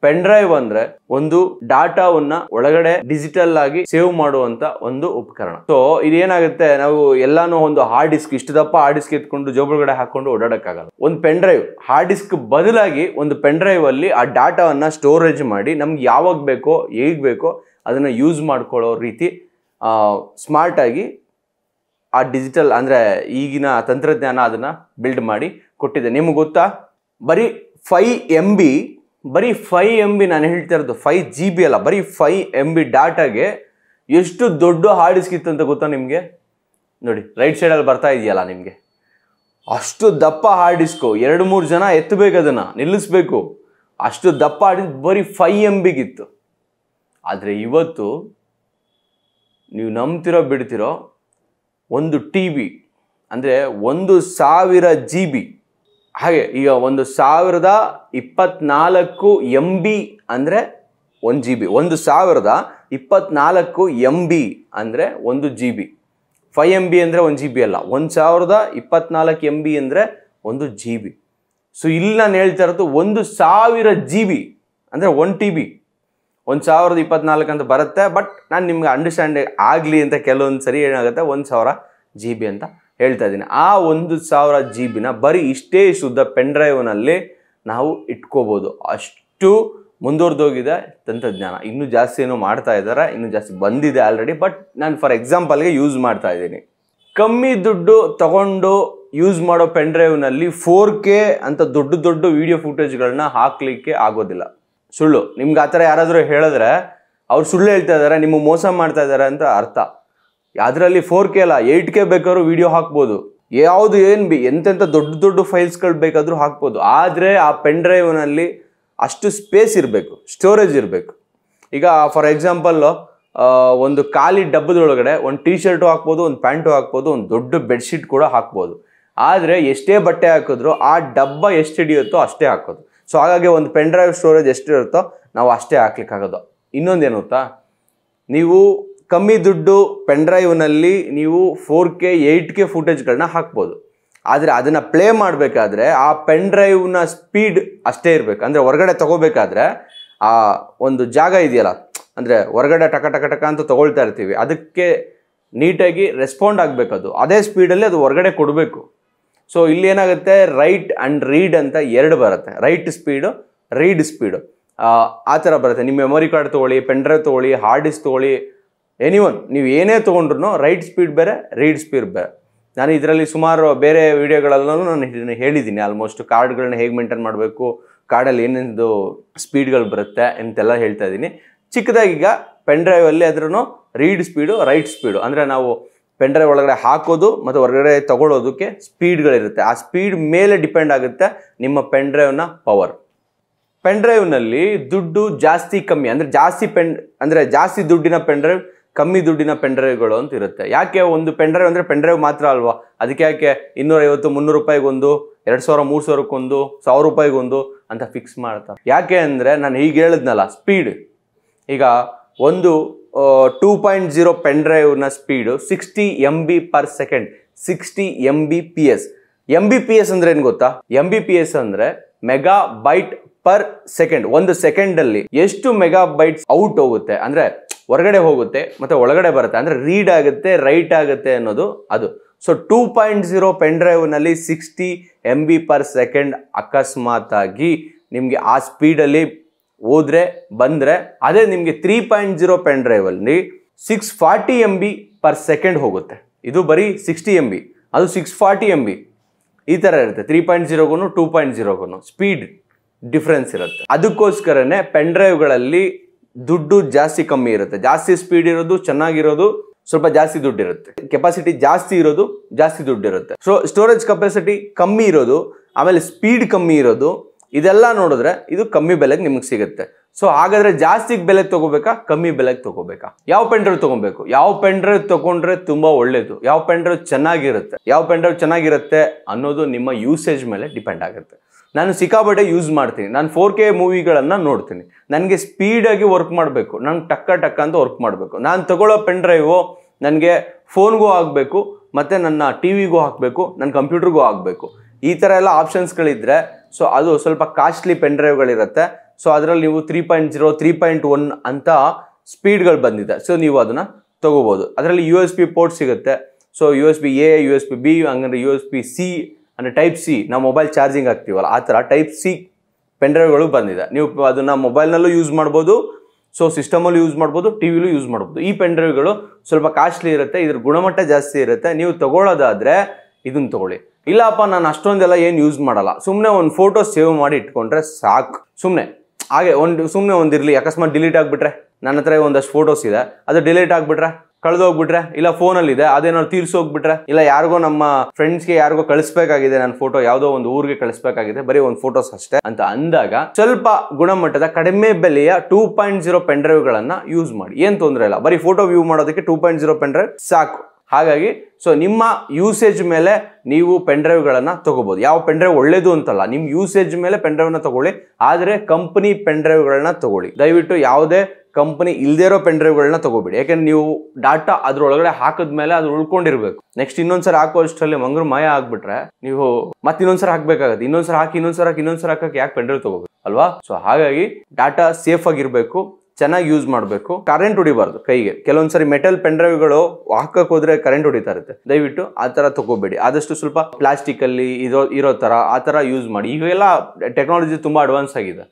ಪೆನ್ ಡ್ರೈವ್ ಅಂದ್ರೆ ಒಂದು ಡಾಟಾವನ್ನ ಒಳಗಡೆ ಡಿಜಿಟಲ್ ಆಗಿ ಸೇವ್ ಮಾಡುವಂತ ಒಂದು ಉಪಕರಣ. ಸೊ ಇದೇನಾಗುತ್ತೆ, ನಾವು ಎಲ್ಲಾನು ಒಂದು ಹಾರ್ಡ್ ಡಿಸ್ಕ್ ಇಷ್ಟು ದಪ್ಪ ಹಾರ್ಡ್ ಡಿಸ್ಕ್ ಎತ್ಕೊಂಡು ಜೋಬುಗಳಗಡೆ ಹಾಕೊಂಡು ಓಡಾಡಕ್ಕಾಗಲ್ಲ. ಒಂದು ಪೆನ್ ಡ್ರೈವ್ ಹಾರ್ಡ್ ಡಿಸ್ಕ್ ಬದಲಾಗಿ ಒಂದು ಪೆನ್ ಡ್ರೈವ್ ಅಲ್ಲಿ ಆ ಡಾಟಾವನ್ನ ಸ್ಟೋರೇಜ್ ಮಾಡಿ ನಮ್ಗೆ ಯಾವಾಗ ಬೇಕೋ ಹೇಗ್ ಬೇಕೋ ಅದನ್ನ ಯೂಸ್ ಮಾಡ್ಕೊಳ್ಳೋ ರೀತಿ ಸ್ಮಾರ್ಟ್ ಆಗಿ ಆ ಡಿಜಿಟಲ್ ಅಂದ್ರೆ ಈಗಿನ ತಂತ್ರಜ್ಞಾನ ಅದನ್ನ ಬಿಲ್ಡ್ ಮಾಡಿ ಕೊಟ್ಟಿದೆ. ನಿಮ್ಗೆ ಗೊತ್ತಾ, ಬರೀ 5 MB ನಾನು ಹೇಳ್ತಾ ಇರೋದು 5 GB ಅಲ್ಲ, ಬರೀ 5 MB ಡಾಟಾಗೆ ಎಷ್ಟು ದೊಡ್ಡ ಹಾರ್ಡ್ ಡಿಸ್ಕ್ ಇತ್ತು ಅಂತ ಗೊತ್ತಾ ನಿಮಗೆ? ನೋಡಿ ರೈಟ್ ಸೈಡಲ್ಲಿ ಬರ್ತಾ ಇದೆಯಲ್ಲ ನಿಮಗೆ, ಅಷ್ಟು ದಪ್ಪ ಹಾರ್ಡ್ ಡಿಸ್ಕು, 2-3 ಜನ ಎತ್ತಬೇಕು, ಅದನ್ನು ನಿಲ್ಲಿಸ್ಬೇಕು, ಅಷ್ಟು ದಪ್ಪ ಹಾರ್ಡ್ ಡಿಸ್ಕ್ ಬರೀ 5 MBಗಿತ್ತು. ಆದರೆ ಇವತ್ತು ನೀವು ನಂಬ್ತಿರೋ ಬಿಡ್ತಿರೋ, ಒಂದು TV ಅಂದರೆ 1000 GB, ಹಾಗೆ ಈಗ 1024 MB ಅಂದರೆ 1 GB, 1024 MB ಅಂದರೆ 1 GB, 5 MB ಅಂದರೆ 1 GB ಅಲ್ಲ, 1024 MB ಅಂದರೆ 1 GB. ಸೊ ಇಲ್ಲಿ ನಾನು ಹೇಳ್ತಾ ಇರೋದು 1000 GB ಅಂದರೆ 1 TB, 1024 ಅಂತ ಬರುತ್ತೆ. ಬಟ್ ನಾನು ನಿಮ್ಗೆ ಅಂಡರ್ಸ್ಟ್ಯಾಂಡ್ ಆಗಲಿ ಅಂತ ಕೆಲವೊಂದು ಸರಿ ಏನಾಗುತ್ತೆ 1000 GB ಅಂತ ಹೇಳ್ತಾ ಇದ್ದೀನಿ. ಆ 1000 GB ಬರೀ ಇಷ್ಟೇ ಶುದ್ಧ ಪೆನ್ ಡ್ರೈವ್ನಲ್ಲಿ ನಾವು ಇಟ್ಕೋಬೋದು. ಅಷ್ಟು ಮುಂದುವರೆದೋಗಿದೆ ತಂತ್ರಜ್ಞಾನ. ಇನ್ನೂ ಜಾಸ್ತಿ ಏನೋ ಮಾಡ್ತಾ ಇದ್ದಾರೆ, ಇನ್ನೂ ಜಾಸ್ತಿ ಬಂದಿದೆ ಆಲ್ರೆಡಿ. ಬಟ್ ನಾನು ಫಾರ್ ಎಕ್ಸಾಂಪಲ್ಗೆ ಯೂಸ್ ಮಾಡ್ತಾ ಇದ್ದೀನಿ. ಕಮ್ಮಿ ದುಡ್ಡು ತಗೊಂಡು ಯೂಸ್ ಮಾಡೋ ಪೆನ್ ಡ್ರೈವ್ನಲ್ಲಿ 4K ಅಂತ ದೊಡ್ಡ ವಿಡಿಯೋ ಫುಟೇಜ್ಗಳನ್ನ ಹಾಕ್ಲಿಕ್ಕೆ ಆಗೋದಿಲ್ಲ. ಸುಳ್ಳು. ನಿಮ್ಗೆ ಆ ಥರ ಯಾರಾದರೂ ಹೇಳಿದ್ರೆ ಅವ್ರು ಸುಳ್ಳು ಹೇಳ್ತಾ ಇದ್ದಾರೆ, ನಿಮಗೆ ಮೋಸ ಮಾಡ್ತಾ ಇದ್ದಾರೆ ಅಂತ ಅರ್ಥ. ಅದರಲ್ಲಿ 4K ಅಲ್ಲ, 8K ಬೇಕಾದ್ರೂ ವಿಡಿಯೋ ಹಾಕ್ಬೋದು, ಯಾವುದು ಎಂತೆಂಥ ದೊಡ್ಡ ಫೈಲ್ಸ್ಗಳು ಬೇಕಾದರೂ ಹಾಕ್ಬೋದು. ಆದರೆ ಆ ಪೆನ್ ಡ್ರೈವ್ನಲ್ಲಿ ಅಷ್ಟು ಸ್ಪೇಸ್ ಇರಬೇಕು, ಸ್ಟೋರೇಜ್ ಇರಬೇಕು. ಈಗ ಫಾರ್ ಎಕ್ಸಾಂಪಲ್ ಒಂದು ಖಾಲಿ ಡಬ್ಬದೊಳಗಡೆ ಒಂದು ಟೀ ಶರ್ಟು ಹಾಕ್ಬೋದು, ಒಂದು ಪ್ಯಾಂಟು ಹಾಕ್ಬೋದು, ಒಂದು ದೊಡ್ಡ ಬೆಡ್ಶೀಟ್ ಕೂಡ ಹಾಕ್ಬೋದು. ಆದರೆ ಎಷ್ಟೇ ಬಟ್ಟೆ ಹಾಕಿದ್ರು ಆ ಡಬ್ಬ ಎಷ್ಟು ಹಿಡಿಯುತ್ತೋ ಅಷ್ಟೇ ಹಾಕೋದು. ಸೊ ಹಾಗಾಗಿ ಒಂದು ಪೆನ್ ಡ್ರೈವ್ ಸ್ಟೋರೇಜ್ ಎಷ್ಟು ಇರುತ್ತೋ ನಾವು ಅಷ್ಟೇ ಹಾಕ್ಲಿಕ್ಕಾಗೋದು. ಇನ್ನೊಂದೇನು ಗೊತ್ತಾ, ನೀವು ಕಮ್ಮಿ ದುಡ್ಡು ಪೆನ್ ಡ್ರೈವ್ನಲ್ಲಿ ನೀವು 4K 8K ಫುಟೇಜ್ಗಳನ್ನ ಹಾಕ್ಬೋದು. ಆದರೆ ಅದನ್ನು ಪ್ಲೇ ಮಾಡಬೇಕಾದ್ರೆ ಆ ಪೆನ್ ಡ್ರೈವ್ನ ಸ್ಪೀಡ್ ಅಷ್ಟೇ ಇರಬೇಕು. ಅಂದರೆ ಹೊರಗಡೆ ತೊಗೋಬೇಕಾದ್ರೆ ಆ ಒಂದು ಜಾಗ ಇದೆಯಲ್ಲ, ಅಂದರೆ ಹೊರಗಡೆ ಟಕ ಅಂತ ತೊಗೊಳ್ತಾ ಇರ್ತೀವಿ, ಅದಕ್ಕೆ ನೀಟಾಗಿ ರೆಸ್ಪಾಂಡ್ ಆಗಬೇಕದು, ಅದೇ ಸ್ಪೀಡಲ್ಲಿ ಅದು ಹೊರಗಡೆ ಕೊಡಬೇಕು. ಸೊ ಇಲ್ಲಿ ಏನಾಗುತ್ತೆ, ರೈಟ್ ಆ್ಯಂಡ್ ರೀಡ್ ಅಂತ 2 ಬರುತ್ತೆ. ರೈಟ್ ಸ್ಪೀಡು, ರೀಡ್ ಸ್ಪೀಡು ಆ ಥರ ಬರುತ್ತೆ. ನಿಮ್ಮ ಮೆಮೊರಿ ಕಾರ್ಡ್ ತೊಗೊಳ್ಳಿ, ಪೆನ್ ಡ್ರೈವ್ ತೊಗೊಳ್ಳಿ, ಹಾರ್ಡ್ ಡಿಸ್ಕ್ ತೊಗೊಳ್ಳಿ, ಎನಿವನ್ ನೀವು ಏನೇ ತೊಗೊಂಡ್ರು ರೈಟ್ ಸ್ಪೀಡ್ ಬೇರೆ, ರೀಡ್ ಸ್ಪೀಡ್ ಬೇರೆ. ನಾನು ಇದರಲ್ಲಿ ಸುಮಾರು ಬೇರೆ ವಿಡಿಯೋಗಳಲ್ಲೂ ನಾನು ಹೇಳಿದ್ದೀನಿ ಆಲ್ಮೋಸ್ಟ್, ಕಾರ್ಡ್ಗಳನ್ನ ಹೇಗೆ ಮೇಂಟೈನ್ ಮಾಡಬೇಕು, ಕಾರ್ಡಲ್ಲಿ ಏನೇನು ಸ್ಪೀಡ್ಗಳು ಬರುತ್ತೆ ಅಂತೆಲ್ಲ ಹೇಳ್ತಾ ಇದ್ದೀನಿ. ಚಿಕ್ಕದಾಗೀಗ ಪೆನ್ ಡ್ರೈವಲ್ಲಿ ಅದ್ರೂ ರೀಡ್ ಸ್ಪೀಡು, ರೈಟ್ ಸ್ಪೀಡು ಅಂದರೆ ನಾವು ಪೆನ್ ಡ್ರೈವ್ ಒಳಗಡೆ ಹಾಕೋದು ಮತ್ತು ಹೊರಗಡೆ ತಗೊಳ್ಳೋದಕ್ಕೆ ಸ್ಪೀಡ್ಗಳಿರುತ್ತೆ. ಆ ಸ್ಪೀಡ್ ಮೇಲೆ ಡಿಪೆಂಡ್ ಆಗುತ್ತೆ ನಿಮ್ಮ ಪೆನ್ ಡ್ರೈವ್ನ ಪವರ್. ಪೆನ್ ಡ್ರೈವ್ನಲ್ಲಿ ದುಡ್ಡು ಜಾಸ್ತಿ ಕಮ್ಮಿ ಅಂದರೆ ಜಾಸ್ತಿ ದುಡ್ಡಿನ ಪೆನ್ ಡ್ರೈವ್, ಕಮ್ಮಿ ದುಡ್ಡಿನ ಪೆನ್ ಡ್ರೈವ್ಗಳು ಅಂತ ಇರುತ್ತೆ. ಯಾಕೆ ಒಂದು ಪೆನ್ ಡ್ರೈವ್ ಅಂದರೆ ಪೆನ್ ಡ್ರೈವ್ ಮಾತ್ರ ಅಲ್ವಾ, ಅದಕ್ಕೆ ಯಾಕೆ 250-300 ರೂಪಾಯಿಗೊಂದು, 2000-3000 1000 ರೂಪಾಯಿಗೊಂದು ಅಂತ ಫಿಕ್ಸ್ ಮಾಡ್ತಾರೆ. ಯಾಕೆ ಅಂದರೆ ನಾನು ಹೀಗೆ ಹೇಳಿದ್ನಲ್ಲ, ಸ್ಪೀಡ್. ಈಗ ಒಂದು 2.0 pen ಡ್ರೈವ್ನ speed 60 MB/s, 60 Mbps. MBPS ಅಂದರೆ ಏನು ಗೊತ್ತಾ? MBPS ಅಂದರೆ ಮೆಗಾಬೈಟ್ ಪರ್ ಸೆಕೆಂಡ್. ಒಂದು ಸೆಕೆಂಡಲ್ಲಿ ಎಷ್ಟು ಮೆಗಾಬೈಟ್ಸ್ ಔಟ್ ಹೋಗುತ್ತೆ ಅಂದರೆ ಹೊರಗಡೆ ಹೋಗುತ್ತೆ ಮತ್ತು ಒಳಗಡೆ ಬರುತ್ತೆ, ಅಂದರೆ ರೀಡ್ ಆಗುತ್ತೆ, ರೈಟ್ ಆಗುತ್ತೆ ಅನ್ನೋದು ಅದು. ಸೊ 2.0 ಪೆನ್ ಡ್ರೈವ್ನಲ್ಲಿ 60 MB/s ಅಕಸ್ಮಾತಾಗಿ ನಿಮಗೆ ಆ ಸ್ಪೀಡಲ್ಲಿ ಹೋದ್ರೆ ಬಂದರೆ, ಅದೇ ನಿಮಗೆ 3.0 ಪೆನ್ ಡ್ರೈವಲ್ಲಿ 640 MB per second ಹೋಗುತ್ತೆ. ಇದು ಬರೀ 60 MB, ಅದು 640 MB ಈ ಥರ ಇರುತ್ತೆ. 3.0ಗೂ 2.0ಗೂ ಸ್ಪೀಡ್ ಡಿಫ್ರೆನ್ಸ್ ಇರುತ್ತೆ. ಅದಕ್ಕೋಸ್ಕರನೇ ಪೆನ್ ಡ್ರೈವ್ಗಳಲ್ಲಿ ದುಡ್ಡು ಜಾಸ್ತಿ ಕಮ್ಮಿ ಇರುತ್ತೆ. ಜಾಸ್ತಿ ಸ್ಪೀಡ್ ಇರೋದು ಚೆನ್ನಾಗಿರೋದು ಸ್ವಲ್ಪ ಜಾಸ್ತಿ ದುಡ್ಡು ಇರುತ್ತೆ, ಕೆಪಾಸಿಟಿ ಜಾಸ್ತಿ ಇರೋದು ಜಾಸ್ತಿ ದುಡ್ಡು ಇರುತ್ತೆ. ಸೊ ಸ್ಟೋರೇಜ್ ಕೆಪಾಸಿಟಿ ಕಮ್ಮಿ ಇರೋದು, ಆಮೇಲೆ ಸ್ಪೀಡ್ ಕಮ್ಮಿ ಇರೋದು, ಇದೆಲ್ಲ ನೋಡಿದ್ರೆ ಇದು ಕಮ್ಮಿ ಬೆಲೆಗೆ ನಿಮಗೆ ಸಿಗುತ್ತೆ. ಸೊ ಹಾಗಾದ್ರೆ ಜಾಸ್ತಿ ಬೆಲೆಗೆ ತಗೋಬೇಕಾ, ಕಮ್ಮಿ ಬೆಲೆಗೆ ತಗೋಬೇಕಾ? ಯಾವ ಪೆನ್ ಡ್ರೈವ್ ತಗೋಬೇಕು? ಯಾವ ಪೆನ್ ಡ್ರೈವ್ ತಗೊಂಡ್ರೆ ತುಂಬಾ ಒಳ್ಳೇದು, ಯಾವ ಪೆನ್ ಡ್ರೈವ್ ಚೆನ್ನಾಗಿರುತ್ತೆ, ಯಾವ ಪೆನ್ ಡ್ರೈವ್ ಚೆನ್ನಾಗಿರುತ್ತೆ ಅನ್ನೋದು ನಿಮ್ಮ ಯೂಸೇಜ್ ಮೇಲೆ ಡಿಪೆಂಡ್ ಆಗುತ್ತೆ. ನಾನು ಸಿಕ್ಕಾಪಟ್ಟೆ ಯೂಸ್ ಮಾಡ್ತೀನಿ, ನಾನು 4K ಮೂವಿಗಳನ್ನು ನೋಡ್ತೀನಿ, ನನಗೆ ಸ್ಪೀಡಾಗಿ ವರ್ಕ್ ಮಾಡಬೇಕು, ನಂಗೆ ಟಕ್ಕ ಅಂತ ವರ್ಕ್ ಮಾಡಬೇಕು. ನಾನು ತಗೊಳ್ಳೋ ಪೆನ್ ಡ್ರೈವು ನನಗೆ ಫೋನ್ಗೂ ಆಗಬೇಕು, ಮತ್ತು ನನ್ನ ಟಿವಿಗೂ ಹಾಕಬೇಕು, ನನ್ನ ಕಂಪ್ಯೂಟರ್ಗೂ ಆಗಬೇಕು. ಈ ಥರ ಎಲ್ಲ ಆಪ್ಷನ್ಸ್ಗಳಿದ್ರೆ ಸೊ ಅದು ಸ್ವಲ್ಪ ಕಾಸ್ಟ್ಲಿ ಪೆನ್ ಡ್ರೈವ್ಗಳಿರುತ್ತೆ. ಸೊ ಅದರಲ್ಲಿ ನೀವು 3.0 3.1 ಅಂತ ಸ್ಪೀಡ್ಗಳು ಬಂದಿದೆ. ಸೊ ನೀವು ಅದನ್ನು ತೊಗೋಬೋದು. ಅದರಲ್ಲಿ USB ಪೋರ್ಟ್ ಸಿಗುತ್ತೆ. ಸೊ USB-A, USB-B, ಹಂಗಂದ್ರೆ USB-C ಅಂದರೆ ಟೈಪ್ ಸಿ, ನಾವು ಮೊಬೈಲ್ ಚಾರ್ಜಿಂಗ್ ಆಗ್ತೀವಲ್ಲ ಆ ಥರ ಟೈಪ್ ಸಿ ಪೆನ್ ಡ್ರೈವ್ಗಳು ಬಂದಿದೆ. ನೀವು ಅದನ್ನು ಮೊಬೈಲ್ನಲ್ಲೂ ಯೂಸ್ ಮಾಡ್ಬೋದು, ಸೊ ಸಿಸ್ಟಮಲ್ಲೂ ಯೂಸ್ ಮಾಡ್ಬೋದು, ಟಿವಿಲೂ ಯೂಸ್ ಮಾಡ್ಬೋದು. ಈ ಪೆನ್ ಡ್ರೈವ್ಗಳು ಸ್ವಲ್ಪ ಕಾಸ್ಟ್ಲಿ ಇರುತ್ತೆ, ಇದ್ರ ಗುಣಮಟ್ಟ ಜಾಸ್ತಿ ಇರುತ್ತೆ. ನೀವು ತಗೊಳ್ಳೋದಾದರೆ ಇದನ್ನು ತಗೊಳ್ಳಿ. ಇಲ್ಲಪ್ಪ ನಾನು ಅಷ್ಟೊಂದೆಲ್ಲ ಏನು ಯೂಸ್ ಮಾಡಲ್ಲ, ಸುಮ್ಮನೆ ಒಂದು ಫೋಟೋ ಸೇವ್ ಮಾಡಿ ಇಟ್ಕೊಂಡ್ರೆ ಸಾಕು. ಸುಮ್ಮನೆ ಹಾಗೆ ಸುಮ್ಮನೆ ಒಂದಿರಲಿ, ಅಕಸ್ಮಾತ್ ಡಿಲೀಟ್ ಆಗಿಬಿಟ್ರೆ, ನನ್ನ ಹತ್ರ ಒಂದಷ್ಟು ಫೋಟೋಸ್ ಇದೆ, ಅದು ಡಿಲೀಟ್ ಆಗಿಬಿಟ್ರೆ, ಕಳೆದೋಗ್ಬಿಟ್ರೆ, ಇಲ್ಲ ಫೋನಲ್ಲಿದೆ ಅದೇನಾದ್ರು ತೀರ್ಸೋಗ್ಬಿಟ್ರೆ, ಇಲ್ಲ ಯಾರಿಗೋ ನಮ್ಮ ಫ್ರೆಂಡ್ಸ್ಗೆ ಯಾರಿಗೋ ಕಳಿಸ್ಬೇಕಾಗಿದೆ, ನನ್ನ ಫೋಟೋ ಯಾವುದೋ ಒಂದು ಊರಿಗೆ ಕಳಿಸ್ಬೇಕಾಗಿದೆ, ಬರೀ ಒಂದು ಫೋಟೋಸ್ ಅಷ್ಟೇ ಅಂತ ಅಂದಾಗ ಸ್ವಲ್ಪ ಗುಣಮಟ್ಟದ ಕಡಿಮೆ ಬೆಲೆಯ 2.0 ಪೆನ್ ಡ್ರೈವ್ಗಳನ್ನು ಯೂಸ್ ಮಾಡಿ, ಏನು ತೊಂದರೆ ಇಲ್ಲ. ಬರೀ ಫೋಟೋ ವ್ಯೂ ಮಾಡೋದಕ್ಕೆ 2.0 ಪೆನ್ ಡ್ರೈವ್ ಸಾಕು. ಹಾಗಾಗಿ ಸೊ ನಿಮ್ಮ ಯೂಸೇಜ್ ಮೇಲೆ ನೀವು ಪೆನ್ ಡ್ರೈವ್ಗಳನ್ನು ತಗೋಬಹುದು. ಯಾವ ಪೆನ್ ಡ್ರೈವ್ ಒಳ್ಳೇದು ಅಂತಲ್ಲ, ನಿಮ್ಮ ಯೂಸೇಜ್ ಮೇಲೆ ಪೆನ್ ಡ್ರೈವ್ನ ತಗೊಳ್ಳಿ, ಆದರೆ ಕಂಪನಿ ಪೆನ್ ಡ್ರೈವ್ಗಳನ್ನ ತಗೊಳ್ಳಿ. ದಯವಿಟ್ಟು ಯಾವುದೇ ಕಂಪನಿ ಇಲ್ಲದೇ ಇರೋ ಪೆನ್ ಡ್ರೈವ್ಗಳನ್ನ ತಗೋಬೇಡಿ. ಯಾಕೆಂದ್ರೆ ನೀವು ಡಾಟಾ ಅದ್ರೊಳಗಡೆ ಹಾಕಿದ್ಮೇಲೆ ಅದು ಉಳ್ಕೊಂಡಿರ್ಬೇಕು. ನೆಕ್ಸ್ಟ್ ಇನ್ನೊಂದ್ಸರಿ ಹಾಕುವಷ್ಟರಲ್ಲಿ ಮಂಗ್ರು ಮಾಯ ಆಗ್ಬಿಟ್ರೆ ನೀವು ಮತ್ತೆ ಇನ್ನೊಂದ್ಸರಿ ಹಾಕ್ಬೇಕಾಗತ್ತೆ. ಇನ್ನೊಂದ್ಸರಿ ಹಾಕಕ್ಕೆ ಯಾಕೆ ಪೆನ್ ಡ್ರೈವ್ ತಗೋಬೇಕು ಅಲ್ವಾ? ಸೊ ಹಾಗಾಗಿ ಡಾಟಾ ಸೇಫ್ ಆಗಿರ್ಬೇಕು, ಚೆನ್ನಾಗಿ ಯೂಸ್ ಮಾಡಬೇಕು, ಕರೆಂಟ್ ಹೊಡಿಬಾರ್ದು ಕೈಗೆ. ಕೆಲವೊಂದ್ಸರಿ ಮೆಟಲ್ ಪೆನ್ ಡ್ರೈವ್ಗಳು ಹಾಕಕ್ ಹೋದ್ರೆ ಕರೆಂಟ್ ಹೊಡಿತಾ ಇರುತ್ತೆ. ದಯವಿಟ್ಟು ಆ ಥರ ತಗೋಬೇಡಿ. ಆದಷ್ಟು ಸ್ವಲ್ಪ ಪ್ಲಾಸ್ಟಿಕ್ ಅಲ್ಲಿ ಇರೋ ಥರ ಆ ಥರ ಯೂಸ್ ಮಾಡಿ. ಈಗೆಲ್ಲ ಟೆಕ್ನಾಲಜಿ ತುಂಬ ಅಡ್ವಾನ್ಸ್ ಆಗಿದೆ,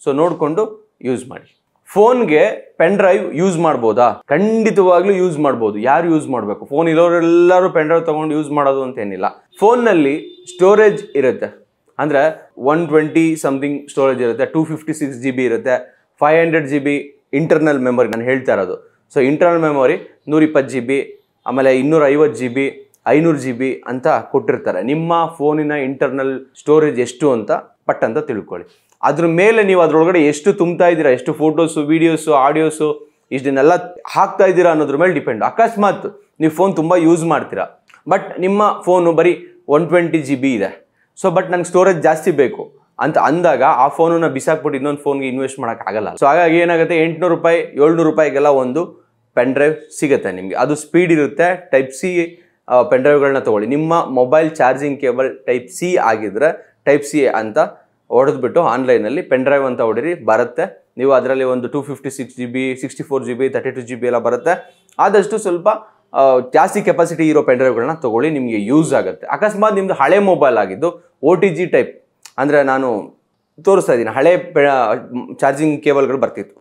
ಸೊ ನೋಡಿಕೊಂಡು ಯೂಸ್ ಮಾಡಿ. ಫೋನ್ಗೆ ಪೆನ್ ಡ್ರೈವ್ ಯೂಸ್ ಮಾಡ್ಬೋದಾ? ಖಂಡಿತವಾಗ್ಲೂ ಯೂಸ್ ಮಾಡ್ಬೋದು. ಯಾರು ಯೂಸ್ ಮಾಡಬೇಕು? ಫೋನ್ ಇರೋರೆಲ್ಲರೂ ಪೆನ್ ಡ್ರೈವ್ ತಗೊಂಡು ಯೂಸ್ ಮಾಡೋದು ಅಂತ ಏನಿಲ್ಲ. ಫೋನ್ನಲ್ಲಿ ಸ್ಟೋರೇಜ್ ಇರುತ್ತೆ, ಅಂದರೆ 120 ಸಮಥಿಂಗ್ ಸ್ಟೋರೇಜ್ ಇರುತ್ತೆ, 256 GB ಇರುತ್ತೆ, 500 GB ಇಂಟರ್ನಲ್ ಮೆಮೊರಿ ನಾನು ಹೇಳ್ತಾ ಇರೋದು. ಸೊ ಇಂಟರ್ನಲ್ ಮೆಮೊರಿ 120 GB, ಆಮೇಲೆ 250 GB, 500 GB ಅಂತ ಕೊಟ್ಟಿರ್ತಾರೆ. ನಿಮ್ಮ ಫೋನಿನ ಇಂಟರ್ನಲ್ ಸ್ಟೋರೇಜ್ ಎಷ್ಟು ಅಂತ ಪಟ್ ಅಂತ ತಿಳ್ಕೊಳ್ಳಿ. ಅದ್ರ ಮೇಲೆ ನೀವು ಅದರೊಳಗಡೆ ಎಷ್ಟು ತುಂಬ್ತಾ ಇದ್ದೀರಾ, ಎಷ್ಟು ಫೋಟೋಸು, ವೀಡಿಯೋಸು, ಆಡಿಯೋಸು ಇಷ್ಟನ್ನೆಲ್ಲ ಹಾಕ್ತಾ ಇದ್ದೀರಾ ಅನ್ನೋದ್ರ ಮೇಲೆ ಡಿಪೆಂಡ್. ಅಕಸ್ಮಾತ್ ನೀವು ಫೋನ್ ತುಂಬ ಯೂಸ್ ಮಾಡ್ತೀರಾ, ಬಟ್ ನಿಮ್ಮ ಫೋನು ಬರೀ 120 GB ಇದೆ, ಸೊ ಬಟ್ ನಂಗೆ ಸ್ಟೋರೇಜ್ ಜಾಸ್ತಿ ಬೇಕು ಅಂತ ಅಂದಾಗ ಆ ಫೋನನ್ನ ಬಿಸಾಕ್ಬಿಟ್ಟು ಇನ್ನೊಂದು ಫೋನ್ಗೆ ಇನ್ವೆಸ್ಟ್ ಮಾಡೋಕ್ಕಾಗಲ್ಲ. ಸೊ ಹಾಗಾಗಿ ಏನಾಗುತ್ತೆ, 800 ರೂಪಾಯಿ 700 ರೂಪಾಯಿಗೆಲ್ಲ ಒಂದು ಪೆನ್ ಡ್ರೈವ್ ಸಿಗುತ್ತೆ ನಿಮಗೆ. ಅದು ಸ್ಪೀಡ್ ಇರುತ್ತೆ. ಟೈಪ್ ಸಿ ಪೆನ್ ಡ್ರೈವ್ಗಳನ್ನ ತೊಗೊಳ್ಳಿ. ನಿಮ್ಮ mobile charging cable type C ಆಗಿದ್ರೆ ಟೈಪ್ ಸಿ ಅಂತ ಹೊಡೆದ್ಬಿಟ್ಟು ಆನ್ಲೈನಲ್ಲಿ ಪೆನ್ ಡ್ರೈವ್ ಅಂತ ಹೊಡಿರಿ, ಬರುತ್ತೆ. ನೀವು ಅದರಲ್ಲಿ ಒಂದು 256 GB, 64 GB, 32 GB ಎಲ್ಲ ಬರುತ್ತೆ. ಆದಷ್ಟು ಸ್ವಲ್ಪ ಜಾಸ್ತಿ ಕೆಪಾಸಿಟಿ ಇರೋ ಪೆನ್ ಡ್ರೈವ್ಗಳನ್ನ ತೊಗೊಳ್ಳಿ, ನಿಮಗೆ ಯೂಸ್ ಆಗುತ್ತೆ. ಅಕಸ್ಮಾತ್ ನಿಮ್ಮದು ಹಳೆ ಮೊಬೈಲ್ ಆಗಿದ್ದು OTG ಟೈಪ್, ಅಂದರೆ ನಾನು ತೋರಿಸ್ತಾ ಇದ್ದೀನಿ, ಹಳೆ ಚಾರ್ಜಿಂಗ್ ಕೇಬಲ್ಗಳು ಬರ್ತಿತ್ತು,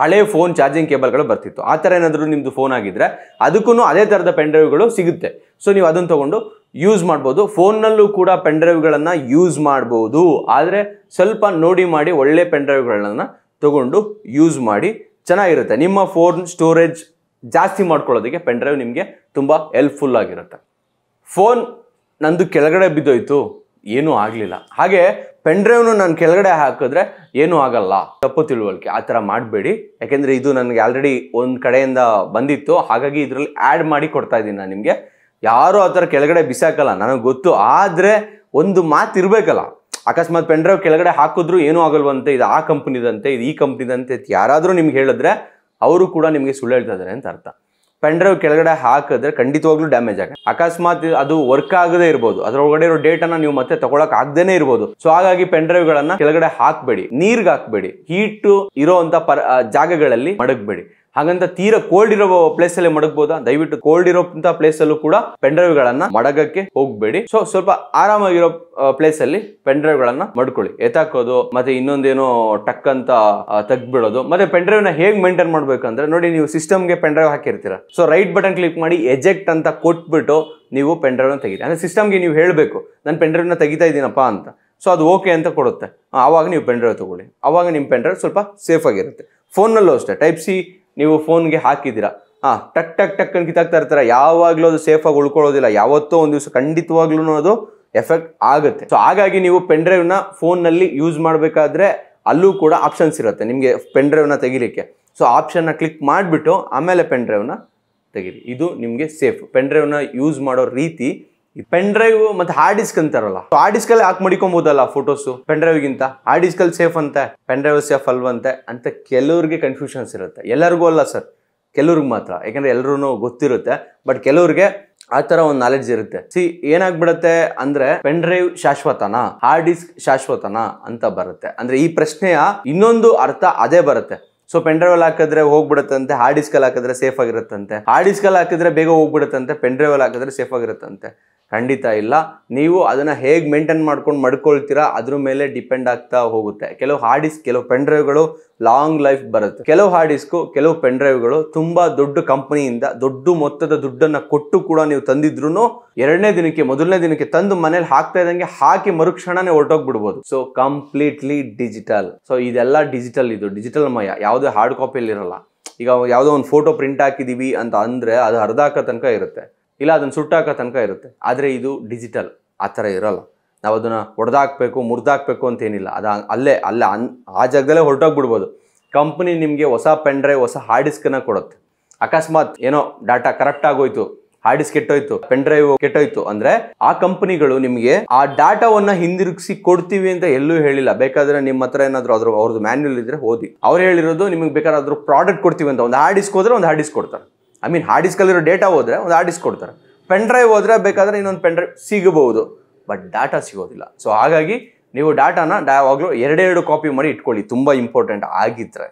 ಹಳೆ ಫೋನ್ ಚಾರ್ಜಿಂಗ್ ಕೇಬಲ್ಗಳು ಬರ್ತಿತ್ತು. ಆ ಥರ ಏನಾದರೂ ನಿಮ್ಮದು ಫೋನ್ ಆಗಿದ್ದರೆ ಅದಕ್ಕೂ ಅದೇ ಥರದ ಪೆನ್ ಡ್ರೈವ್ಗಳು ಸಿಗುತ್ತೆ. ಸೊ ನೀವು ಅದನ್ನು ತೊಗೊಂಡು ಯೂಸ್ ಮಾಡ್ಬೋದು. ಫೋನ್ನಲ್ಲೂ ಕೂಡ ಪೆನ್ ಡ್ರೈವ್ಗಳನ್ನು ಯೂಸ್ ಮಾಡ್ಬೋದು, ಆದರೆ ಸ್ವಲ್ಪ ನೋಡಿ ಮಾಡಿ ಒಳ್ಳೆ ಪೆನ್ ಡ್ರೈವ್ಗಳನ್ನು ತೊಗೊಂಡು ಯೂಸ್ ಮಾಡಿ, ಚೆನ್ನಾಗಿರುತ್ತೆ. ನಿಮ್ಮ ಫೋನ್ ಸ್ಟೋರೇಜ್ ಜಾಸ್ತಿ ಮಾಡ್ಕೊಳ್ಳೋದಕ್ಕೆ ಪೆನ್ ಡ್ರೈವ್ ನಿಮಗೆ ತುಂಬ ಹೆಲ್ಪ್ಫುಲ್ ಆಗಿರುತ್ತೆ. ಫೋನ್ ನಂದು ಕೆಳಗಡೆ ಬಿದ್ದೋಯ್ತು, ಏನೂ ಆಗಲಿಲ್ಲ, ಹಾಗೆ ಪೆನ್ ಡ್ರೈವ್ನು ನಾನು ಕೆಳಗಡೆ ಹಾಕಿದ್ರೆ ಏನೂ ಆಗಲ್ಲ, ತಪ್ಪು ತಿಳುವಳಿಕೆ. ಆ ಥರ ಮಾಡಬೇಡಿ. ಯಾಕೆಂದರೆ ಇದು ನನಗೆ ಆಲ್ರೆಡಿ ಒಂದು ಕಡೆಯಿಂದ ಬಂದಿತ್ತು, ಹಾಗಾಗಿ ಇದರಲ್ಲಿ ಆ್ಯಡ್ ಮಾಡಿ ಕೊಡ್ತಾ ಇದ್ದೀನಿ ನಾನು ನಿಮಗೆ. ಯಾರೂ ಆ ಥರ ಕೆಳಗಡೆ ಬಿಸಾಕಲ್ಲ, ನನಗೆ ಗೊತ್ತು. ಆದರೆ ಒಂದು ಮಾತು ಇರಬೇಕಲ್ಲ, ಅಕಸ್ಮಾತ್ ಪೆನ್ ಡ್ರೈವ್ ಕೆಳಗಡೆ ಹಾಕಿದ್ರು ಏನೂ ಆಗಲ್ವಂತೆ, ಇದು ಆ ಕಂಪ್ನಿದಂತೆ, ಇದು ಈ ಕಂಪ್ನಿದಂತೆ ಯಾರಾದರೂ ನಿಮ್ಗೆ ಹೇಳಿದ್ರೆ ಅವರು ಕೂಡ ನಿಮಗೆ ಸುಳ್ಳು ಹೇಳ್ತಾ ಇದ್ದಾರೆ ಅಂತ ಅರ್ಥ. ಪೆನ್ ಡ್ರೈವ್ ಕೆಳಗಡೆ ಹಾಕಿದ್ರೆ ಖಂಡಿತವಾಗ್ಲೂ ಡ್ಯಾಮೇಜ್ ಆಗುತ್ತೆ. ಅಕಸ್ಮಾತ್ ಅದು ವರ್ಕ್ ಆಗದೇ ಇರ್ಬೋದು, ಅದರೊಳಗಡೆ ಇರೋ ಡೇಟಾನ ನೀವು ಮತ್ತೆ ತಗೊಳಕ್ ಆಗದೇನೆ ಇರ್ಬೋದು. ಸೊ ಹಾಗಾಗಿ ಪೆನ್ ಡ್ರೈವ್ಗಳನ್ನ ಕೆಳಗಡೆ ಹಾಕಬೇಡಿ, ನೀರ್ಗೆ ಹಾಕಬೇಡಿ, ಹೀಟ್ ಇರೋ ಅಂತ ಜಾಗಗಳಲ್ಲಿ ಮಡಗಬೇಡಿ. ಹಾಗಂತ ತೀರಾ ಕೋಲ್ಡ್ ಇರೋ ಪ್ಲೇಸ್ ಅಲ್ಲಿ ಮಡಗಬಹುದಾ? ದಯವಿಟ್ಟು ಕೋಲ್ಡ್ ಇರೋಂತ ಪ್ಲೇಸ್ ಅಲ್ಲೂ ಕೂಡ ಪೆನ್ ಡ್ರೈವ್ ಗಳನ್ನ ಮಡಗಕ್ಕೆ ಹೋಗ್ಬೇಡಿ. ಸೊ ಸ್ವಲ್ಪ ಆರಾಮಾಗಿರೋ ಪ್ಲೇಸ್ ಅಲ್ಲಿ ಪೆನ್ ಡ್ರೈವ್ ಗಳನ್ನ ಮಡ್ಕೊಳ್ಳಿ. ಎತ್ತಾಕೋದು ಮತ್ತೆ ಇನ್ನೊಂದೇನೋ ಟಕ್ ಅಂತ ತೆಗ್ದ್ಬಿಡೋದು. ಮತ್ತೆ ಪೆನ್ ಡ್ರೈವ್ ನ ಹೇಗ್ ಮೇಂಟೈನ್ ಮಾಡ್ಬೇಕಂದ್ರೆ ನೋಡಿ, ನೀವು ಸಿಸ್ಟಮ್ಗೆ ಪೆನ್ ಡ್ರೈವ್ ಹಾಕಿರ್ತೀರಾ. ಸೊ ರೈಟ್ ಬಟನ್ ಕ್ಲಿಕ್ ಮಾಡಿ ಎಜೆಕ್ಟ್ ಅಂತ ಕೊಟ್ಬಿಟ್ಟು ನೀವು ಪೆನ್ ಡ್ರೈವ್ ನ ತೆಗೀರಿ. ಅಂದ್ರೆ ಸಿಸ್ಟಮ್ಗೆ ನೀವು ಹೇಳಬೇಕು ನಾನು ಪೆನ್ ಡ್ರೈವ್ ನ ತೆಗಿತಾ ಇದ್ದೀನಪ್ಪ ಅಂತ. ಸೊ ಅದು ಓಕೆ ಅಂತ ಕೊಡುತ್ತೆ. ಆವಾಗ ನೀವು ಪೆನ್ ಡ್ರೈವ್ ತಗೊಳ್ಳಿ. ಆವಾಗ ನಿಮ್ಮ ಪೆನ್ ಡ್ರೈವ್ ಸ್ವಲ್ಪ ಸೇಫ್ ಆಗಿರುತ್ತೆ. ಫೋನ್ನಲ್ಲೂ ಅಷ್ಟೇ, ಟೈಪ್ ಸಿ ನೀವು ಫೋನ್ಗೆ ಹಾಕಿದ್ದೀರಾ, ಟಕ್ ಟಕ್ ಟಕ್ ಅಂತ ಕಿತ್ತಾಗ್ತಾ ಇರ್ತಾರೆ. ಯಾವಾಗಲೂ ಅದು ಸೇಫ್ ಆಗಿ ಉಳ್ಕೊಳ್ಳೋದಿಲ್ಲ. ಯಾವತ್ತೋ ಒಂದು ದಿವಸ ಖಂಡಿತವಾಗ್ಲೂ ಅದು ಎಫೆಕ್ಟ್ ಆಗುತ್ತೆ. ಸೊ ಹಾಗಾಗಿ ನೀವು ಪೆನ್ ಡ್ರೈವ್ ನ ಫೋನ್ ನಲ್ಲಿ ಯೂಸ್ ಮಾಡಬೇಕಾದ್ರೆ ಅಲ್ಲೂ ಕೂಡ ಆಪ್ಷನ್ಸ್ ಇರುತ್ತೆ ನಿಮಗೆ ಪೆನ್ ಡ್ರೈವ್ ನ ತೆಗಿಲಿಕ್ಕೆ. ಸೊ ಆಪ್ಷನ್ ನ ಕ್ಲಿಕ್ ಮಾಡಿಬಿಟ್ಟು ಆಮೇಲೆ ಪೆನ್ ಡ್ರೈವ್ ನ ತೆಗೀರಿ. ಇದು ನಿಮಗೆ ಸೇಫ್. ಪೆನ್ ಡ್ರೈವ್ ನ ಯೂಸ್ ಮಾಡೋ ರೀತಿ. ಪೆನ್ ಡ್ರೈವ್ ಮತ್ತೆ ಹಾರ್ಡ್ ಡಿಸ್ಕ್ ಅಂತಾರಲ್ಲ, ಹಾರ್ಡ್ ಡಿಸ್ಕ್ ಅಲ್ಲಿ ಹಾಕಿ ಮಡಿಕೊಂಬೋದಲ್ಲ ಫೋಟೋಸ್ ಪೆನ್ ಡ್ರೈವ್ ಗಿಂತ. ಹಾರ್ಡ್ ಡಿಸ್ಕ್ ಅಲ್ಲಿ ಸೇಫ್ ಅಂತೆ, ಪೆನ್ ಡ್ರೈವ್ ಸೇಫ್ ಅಲ್ವಂತೆ ಅಂತ ಕೆಲವ್ರಿಗೆ ಕನ್ಫ್ಯೂಷನ್ಸ್ ಇರುತ್ತೆ. ಎಲ್ಲರಿಗೂ ಅಲ್ಲ ಸರ್, ಕೆಲವ್ರಿಗೆ ಮಾತ್ರ. ಯಾಕಂದ್ರೆ ಎಲ್ಲರೂ ಗೊತ್ತಿರುತ್ತೆ, ಬಟ್ ಕೆಲವ್ರಿಗೆ ಆ ತರ ಒಂದು ನಾಲೆಡ್ಜ್ ಇರುತ್ತೆ. ಏನಾಗ್ಬಿಡತ್ತೆ ಅಂದ್ರೆ ಪೆನ್ ಡ್ರೈವ್ ಶಾಶ್ವತನಾ, ಹಾರ್ಡ್ ಡಿಸ್ಕ್ ಶಾಶ್ವತನಾ ಅಂತ ಬರುತ್ತೆ. ಅಂದ್ರೆ ಈ ಪ್ರಶ್ನೆಯ ಇನ್ನೊಂದು ಅರ್ಥ ಅದೇ ಬರುತ್ತೆ. ಸೊ ಪೆನ್ ಡ್ರೈವ್ ಅಲ್ಲಿ ಹಾಕಿದ್ರೆ ಹೋಗ್ಬಿಡುತ್ತಂತೆ, ಹಾರ್ಡ್ ಡಿಸ್ಕ್ ಅಲ್ಲಿ ಹಾಕಿದ್ರೆ ಸೇಫ್ ಆಗಿರುತ್ತಂತೆ. ಹಾರ್ಡ್ ಡಿಸ್ಕ್ ಅಲ್ಲಿ ಹಾಕಿದ್ರೆ ಬೇಗ ಹೋಗ್ಬಿಡುತ್ತಂತೆ, ಪೆನ್ ಡ್ರೈವ್ ಅಲ್ಲಿ ಹಾಕಿದ್ರೆ ಸೇಫ್ ಆಗಿರುತ್ತಂತೆ. ಖಂಡಿತ ಇಲ್ಲ. ನೀವು ಅದನ್ನ ಹೇಗೆ ಮೇಂಟೈನ್ ಮಾಡ್ಕೊಂಡು ಮಡ್ಕೊಳ್ತೀರಾ ಅದ್ರ ಮೇಲೆ ಡಿಪೆಂಡ್ ಆಗ್ತಾ ಹೋಗುತ್ತೆ. ಕೆಲವು ಹಾರ್ಡ್ ಡಿಸ್ಕ್, ಕೆಲವು ಪೆನ್ ಡ್ರೈವ್ಗಳು ಲಾಂಗ್ ಲೈಫ್ ಬರುತ್ತೆ. ಕೆಲವು ಹಾರ್ಡ್ ಡಿಸ್ಕು, ಕೆಲವು ಪೆನ್ ಡ್ರೈವ್ಗಳು ತುಂಬಾ ದೊಡ್ಡ ಕಂಪನಿಯಿಂದ ದೊಡ್ಡ ಮೊತ್ತದ ದುಡ್ಡನ್ನ ಕೊಟ್ಟು ಕೂಡ ನೀವು ತಂದಿದ್ರು ಎರಡನೇ ದಿನಕ್ಕೆ ಮೊದಲನೇ ದಿನಕ್ಕೆ ತಂದು ಮನೇಲಿ ಹಾಕ್ತಾ ಇದ್ದಂಗೆ ಹಾಕಿ ಮರುಕ್ಷಣನೇ ಹೊರಟೋಗ್ಬಿಡ್ಬೋದು. So completely digital. ಸೊ ಇದೆಲ್ಲ ಡಿಜಿಟಲ್, ಇದು ಡಿಜಿಟಲ್ ಮಯ. ಯಾವುದೇ ಹಾರ್ಡ್ ಕಾಪಿಯಲ್ಲಿ ಇರಲ್ಲ. ಈಗ ಯಾವುದೋ ಒಂದು ಫೋಟೋ ಪ್ರಿಂಟ್ ಹಾಕಿದೀವಿ ಅಂತ ಅಂದ್ರೆ ಅದು ಅರ್ಧ ಹಾಕೋ ತನಕ ಇರುತ್ತೆ, ಇಲ್ಲ ಅದನ್ನ ಸುಟ್ಟಾಕೋ ತನಕ ಇರುತ್ತೆ. ಆದರೆ ಇದು ಡಿಜಿಟಲ್ ಆ ಥರ ಇರಲ್ಲ. ನಾವು ಅದನ್ನು ಹೊಡೆದಾಕ್ಬೇಕು ಮುರಿದಾಕ್ಬೇಕು ಅಂತ ಏನಿಲ್ಲ. ಅದು ಅಲ್ಲೇ ಆ ಜಾಗದಲ್ಲೇ ಹೊರಟೋಗ್ಬಿಡ್ಬೋದು. ಕಂಪ್ನಿ ನಿಮಗೆ ಹೊಸ ಪೆನ್ ಡ್ರೈವ್, ಹೊಸ ಹಾರ್ಡ್ ಡಿಸ್ಕನ್ನ ಕೊಡುತ್ತೆ. ಅಕಸ್ಮಾತ್ ಏನೋ ಡಾಟಾ ಕರೆಕ್ಟ್ ಆಗೋಯ್ತು, ಹಾರ್ಡ್ ಡಿಸ್ಕ್ ಕೆಟ್ಟೋಯ್ತು, ಪೆನ್ ಡ್ರೈವ್ ಕೆಟ್ಟೋಯ್ತು ಅಂದ್ರೆ ಆ ಕಂಪನಿಗಳು ನಿಮಗೆ ಆ ಡಾಟಾವನ್ನ ಹಿಂದಿರುಗಿಸಿ ಕೊಡ್ತೀವಿ ಅಂತ ಎಲ್ಲೂ ಹೇಳಿಲ್ಲ. ಬೇಕಾದ್ರೆ ನಿಮ್ಮ ಹತ್ರ ಏನಾದ್ರು ಅವ್ರದ್ದು ಮ್ಯಾನ್ಯುಯಲ್ ಇದ್ರೆ ಓದಿ. ಅವ್ರು ಹೇಳಿರೋದು ನಿಮಗೆ ಬೇಕಾದ್ರೂ ಪ್ರಾಡಕ್ಟ್ ಕೊಡ್ತೀವಿ ಅಂತ. ಒಂದು ಹಾರ್ಡ್ ಡಿಸ್ಕ್ ಹೋದ್ರೆ ಒಂದು ಹಾರ್ಡ್ ಡಿಸ್ಕ್ ಕೊಡ್ತಾರೆ. ಐ ಮೀನ್ ಹಾರ್ಡ್ ಡಿಸ್ಕಲ್ಲಿರೋ ಡೇಟಾ ಹೋದ್ರೆ ಒಂದು ಹಾರ್ಡ್ ಡಿಸ್ಕ್ ಕೊಡ್ತಾರೆ. ಪೆನ್ ಡ್ರೈವ್ ಹೋದ್ರೆ ಬೇಕಾದ್ರೆ ಇನ್ನೊಂದು ಪೆನ್ ಡ್ರೈವ್ ಸಿಗಬಹುದು, ಬಟ್ ಡಾಟಾ ಸಿಗೋದಿಲ್ಲ. ಸೊ ಹಾಗಾಗಿ ನೀವು ಡಾಟಾನ ಯಾವಾಗಲೂ ಎರಡೆರಡು ಕಾಪಿ ಮಾಡಿ ಇಟ್ಕೊಳ್ಳಿ, ತುಂಬ ಇಂಪಾರ್ಟೆಂಟ್ ಆಗಿದ್ರೆ.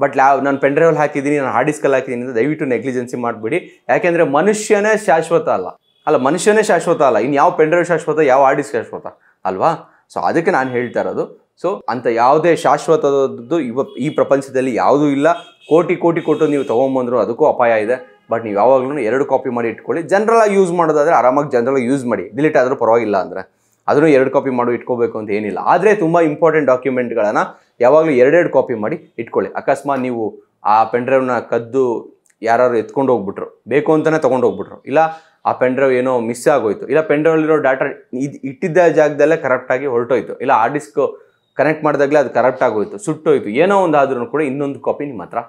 ಬಟ್ ನಾನು ಪೆನ್ ಡ್ರೈವಲ್ಲಿ ಹಾಕಿದ್ದೀನಿ, ನಾನು ಹಾರ್ಡ್ ಡಿಸ್ಕಲ್ಲಿ ಹಾಕಿದ್ದೀನಿ ಅಂತ ದಯವಿಟ್ಟು ನೆಗ್ಲಿಜೆನ್ಸಿ ಮಾಡಿಬಿಡಿ. ಯಾಕೆಂದರೆ ಮನುಷ್ಯನೇ ಶಾಶ್ವತ ಅಲ್ಲ, ಮನುಷ್ಯನೇ ಶಾಶ್ವತ ಅಲ್ಲ. ಇನ್ನು ಯಾವ ಪೆನ್ ಡ್ರೈವ್ ಶಾಶ್ವತ, ಯಾವ ಹಾರ್ಡ್ ಡಿಸ್ಕ್ ಶಾಶ್ವತ ಅಲ್ವಾ? ಸೊ ಅದಕ್ಕೆ ನಾನು ಹೇಳ್ತಾ ಇರೋದು. ಸೊ ಅಂತ ಯಾವುದೇ ಶಾಶ್ವತದ್ದು ಈ ಪ್ರಪಂಚದಲ್ಲಿ ಯಾವುದೂ ಇಲ್ಲ. ಕೋಟಿ ಕೊಟ್ಟು ನೀವು ತೊಗೊಂಬಂದ್ರು ಅದಕ್ಕೂ ಅಪಾಯ ಇದೆ. ಬಟ್ ನೀವು ಯಾವಾಗಲೂ 2 ಕಾಪಿ ಮಾಡಿ ಇಟ್ಕೊಳ್ಳಿ. ಜನರಲಾಗಿ ಯೂಸ್ ಮಾಡೋದಾದ್ರೆ ಆರಾಮಾಗಿ ಜನರಲಾಗಿ ಯೂಸ್ ಮಾಡಿ, ಡಿಲೀಟ್ ಆದರೂ ಪರವಾಗಿಲ್ಲ. ಅಂದರೆ ಅದನ್ನು 2 ಕಾಪಿ ಮಾಡಿ ಇಟ್ಕೋಬೇಕು ಅಂತ ಏನಿಲ್ಲ. ಆದರೆ ತುಂಬ ಇಂಪಾರ್ಟೆಂಟ್ ಡಾಕ್ಯುಮೆಂಟ್ಗಳನ್ನು ಯಾವಾಗಲೂ 2 ಕಾಪಿ ಮಾಡಿ ಇಟ್ಕೊಳ್ಳಿ. ಅಕಸ್ಮಾತ್ ನೀವು ಆ ಪೆನ್ ಡ್ರೈವ್ನ ಕದ್ದು ಯಾರು ಎತ್ಕೊಂಡು ಹೋಗ್ಬಿಟ್ರು, ಬೇಕು ಅಂತಲೇ ತೊಗೊಂಡು ಹೋಗ್ಬಿಟ್ರು, ಇಲ್ಲ ಆ ಪೆನ್ ಡ್ರೈವ್ ಏನೋ ಮಿಸ್ ಆಗೋಯ್ತು, ಇಲ್ಲ ಪೆನ್ ಡ್ರೈವಲ್ಲಿರೋ ಡಾಟಾ ಇಟ್ಟಿದ್ದ ಜಾಗದಲ್ಲೇ ಕರೆಕ್ಟಾಗಿ ಹೊರಟೋಯ್ತು, ಇಲ್ಲ ಹಾರ್ಡ್ ಡಿಸ್ಕ್ ಕನೆಕ್ಟ್ ಮಾಡಿದಾಗಲೇ ಅದು ಕರೆಕ್ಟ್ ಆಗೋಯ್ತು, ಸುಟ್ಟೋಯ್ತು, ಏನೋ ಒಂದು ಆದ್ರೂ ಕೂಡ ಇನ್ನೊಂದು ಕಾಪಿ ನಿಮ್ಮ ಹತ್ರ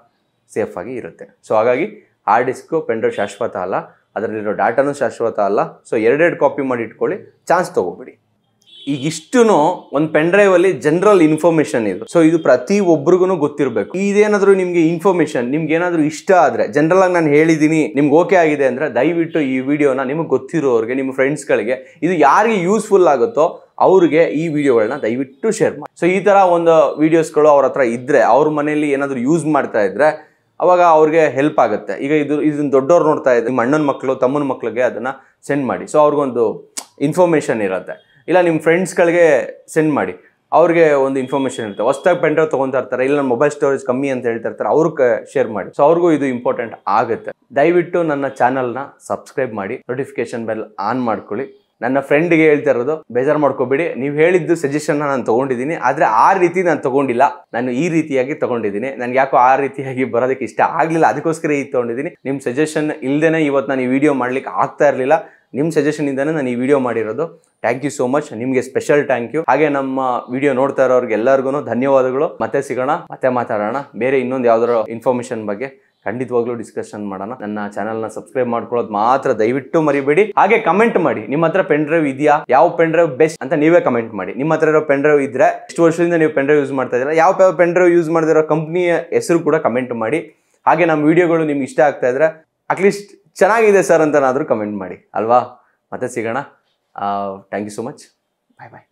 ಸೇಫಾಗಿ ಇರುತ್ತೆ. ಸೊ ಹಾಗಾಗಿ ಹಾರ್ಡ್ ಡಿಸ್ಕು ಪೆನ್ ಡ್ರೈವ್ ಶಾಶ್ವತ ಅಲ್ಲ, ಅದರಲ್ಲಿರೋ ಡಾಟಾನು ಶಾಶ್ವತ ಅಲ್ಲ. ಸೊ 2 ಕಾಪಿ ಮಾಡಿ ಇಟ್ಕೊಳ್ಳಿ, ಚಾನ್ಸ್ ತೊಗೋಬೇಡಿ. ಈಗ ಇಷ್ಟು ಒಂದು ಪೆನ್ ಡ್ರೈವ್ ಅಲ್ಲಿ ಜನರಲ್ ಇನ್ಫಾರ್ಮೇಶನ್ ಇದು. ಸೊ ಇದು ಪ್ರತಿ ಒಬ್ರಿಗೂ ಗೊತ್ತಿರಬೇಕು. ಇದೇನಾದ್ರೂ ನಿಮ್ಗೆ ಇನ್ಫಾರ್ಮೇಶನ್ ನಿಮ್ಗೆ ಏನಾದ್ರು ಇಷ್ಟ ಆದ್ರೆ, ಜನರಲ್ ಆಗಿ ನಾನು ಹೇಳಿದೀನಿ ನಿಮ್ಗೆ ಓಕೆ ಆಗಿದೆ ಅಂದ್ರೆ ದಯವಿಟ್ಟು ಈ ವಿಡಿಯೋನ ನಿಮಗೆ ಗೊತ್ತಿರೋರಿಗೆ, ನಿಮ್ಮ ಫ್ರೆಂಡ್ಸ್ಗಳಿಗೆ, ಇದು ಯಾರಿಗೆ ಯೂಸ್ಫುಲ್ ಆಗುತ್ತೋ ಅವ್ರಿಗೆ ಈ ವಿಡಿಯೋಗಳನ್ನ ದಯವಿಟ್ಟು ಶೇರ್ ಮಾಡಿ. ಸೊ ಈ ತರ ಒಂದು ವಿಡಿಯೋಸ್ಗಳು ಅವ್ರ ಹತ್ರ ಇದ್ರೆ, ಅವ್ರ ಮನೆಯಲ್ಲಿ ಏನಾದ್ರು ಯೂಸ್ ಮಾಡ್ತಾ ಇದ್ರೆ ಅವಾಗ ಅವ್ರಿಗೆ ಹೆಲ್ಪ್ ಆಗುತ್ತೆ. ಈಗ ಇದನ್ನ ದೊಡ್ಡವ್ರು ನೋಡ್ತಾ ಇದ್ರೆ ನಿಮ್ಮ ಅಣ್ಣನ ಮಕ್ಕಳು, ತಮ್ಮನ ಮಕ್ಕಳಿಗೆ ಅದನ್ನ ಸೆಂಡ್ ಮಾಡಿ. ಸೊ ಅವ್ರಿಗೊಂದು ಇನ್ಫಾರ್ಮೇಶನ್ ಇರುತ್ತೆ. ಇಲ್ಲ ನಿಮ್ಮ ಫ್ರೆಂಡ್ಸ್ಗಳಿಗೆ ಸೆಂಡ್ ಮಾಡಿ, ಅವ್ರಿಗೆ ಒಂದು ಇನ್ಫಾರ್ಮೇಶನ್ ಇರುತ್ತೆ. ಹೊಸದಾಗಿ ಪೆನ್ ಡ್ರೈವ್ ತೊಗೊತಾ ಇರ್ತಾರೆ, ಇಲ್ಲ ನನ್ನ ಮೊಬೈಲ್ ಸ್ಟೋರೇಜ್ ಕಮ್ಮಿ ಅಂತ ಹೇಳ್ತಾ ಇರ್ತಾರೆ, ಅವ್ರಿಗೆ ಶೇರ್ ಮಾಡಿ. ಸೊ ಅವ್ರಿಗೂ ಇದು ಇಂಪಾರ್ಟೆಂಟ್ ಆಗುತ್ತೆ. ದಯವಿಟ್ಟು ನನ್ನ ಚಾನಲ್ನ ಸಬ್ಸ್ಕ್ರೈಬ್ ಮಾಡಿ, ನೋಟಿಫಿಕೇಶನ್ ಬೆಲ್ ಆನ್ ಮಾಡ್ಕೊಳ್ಳಿ. ನನ್ನ ಫ್ರೆಂಡ್ಗೆ ಹೇಳ್ತಾ ಇರೋದು, ಬೇಜಾರು ಮಾಡ್ಕೋಬೇಡಿ, ನೀವು ಹೇಳಿದ್ದು ಸಜೆಷನ್ ನಾನು ತೊಗೊಂಡಿದ್ದೀನಿ, ಆದರೆ ಆ ರೀತಿ ನಾನು ತೊಗೊಂಡಿಲ್ಲ, ನಾನು ಈ ರೀತಿಯಾಗಿ ತೊಗೊಂಡಿದ್ದೀನಿ. ನನಗೆ ಯಾಕೋ ಆ ರೀತಿಯಾಗಿ ಬರೋದಕ್ಕೆ ಇಷ್ಟ ಆಗಲಿಲ್ಲ, ಅದಕ್ಕೋಸ್ಕರ ಈ ತೊಗೊಂಡಿದ್ದೀನಿ. ನಿಮ್ಮ ಸಜೆಷನ್ ಇಲ್ಲದೇ ಇವತ್ತು ನಾನು ಈ ವಿಡಿಯೋ ಮಾಡ್ಲಿಕ್ಕೆ ಆಗ್ತಾ ಇರಲಿಲ್ಲ. ನಿಮ್ಮ ಸಜೆಷನ್ ಇಂದಾನೆ ನಾನು ಈ ವಿಡಿಯೋ ಮಾಡಿರೋದು. ಥ್ಯಾಂಕ್ ಯು ಸೋ ಮಚ್, ನಿಮಗೆ ಸ್ಪೆಷಲ್ ಥ್ಯಾಂಕ್ ಯು. ಹಾಗೆ ನಮ್ಮ ವಿಡಿಯೋ ನೋಡ್ತಾ ಇರೋರಿಗೆ ಎಲ್ಲರಿಗೂ ಧನ್ಯವಾದಗಳು. ಮತ್ತೆ ಸಿಗೋಣ, ಮತ್ತೆ ಮಾತಾಡೋಣ ಬೇರೆ ಇನ್ನೊಂದು ಯಾವ್ದಾದ್ರು ಇನ್ಫಾರ್ಮೇಶನ್ ಬಗ್ಗೆ ಖಂಡಿತವಾಗ್ಲೂ ಡಿಸ್ಕಷನ್ ಮಾಡೋಣ. ನನ್ನ ಚಾನಲ್ನ ಸಬ್ಸ್ಕ್ರೈಬ್ ಮಾಡ್ಕೊಳ್ಳೋದು ಮಾತ್ರ ದಯವಿಟ್ಟು ಮರಿಬೇಡಿ. ಹಾಗೆ ಕಮೆಂಟ್ ಮಾಡಿ, ನಿಮ್ಮ ಹತ್ರ ಪೆನ್ ಡ್ರೈವ್ ಇದೆಯಾ, ಯಾವ ಪೆನ್ ಡ್ರೈವ್ ಬೆಸ್ಟ್ ಅಂತ ನೀವೇ ಕಮೆಂಟ್ ಮಾಡಿ. ನಿಮ್ಮ ಹತ್ರ ಇರೋ ಪೆನ್ ಡ್ರೈವ್ ಇದ್ರೆ, ಎಷ್ಟು ವರ್ಷದಿಂದ ನೀವು ಪೆನ್ ಡ್ರೈವ್ ಯೂಸ್ ಮಾಡ್ತಾ ಇದ್ದೀರಾ, ಯಾವ ಪೆನ್ ಡ್ರೈವ್ ಯೂಸ್ ಮಾಡಿದಿರೋ ಕಂಪ್ನಿಯ ಹೆಸರು ಕೂಡ ಕಮೆಂಟ್ ಮಾಡಿ. ಹಾಗೆ ನಮ್ಮ ವಿಡಿಯೋಗಳು ನಿಮ್ಗೆ ಇಷ್ಟ ಆಗ್ತಾ ಇದ್ರೆ ಅಟ್ಲೀಸ್ಟ್ ಚೆನ್ನಾಗಿದೆ ಸರ್ ಅಂತನಾದರೂ ಕಮೆಂಟ್ ಮಾಡಿ ಅಲ್ವಾ. ಮತ್ತೆ ಸಿಗೋಣ. Thank you so much. Bye bye.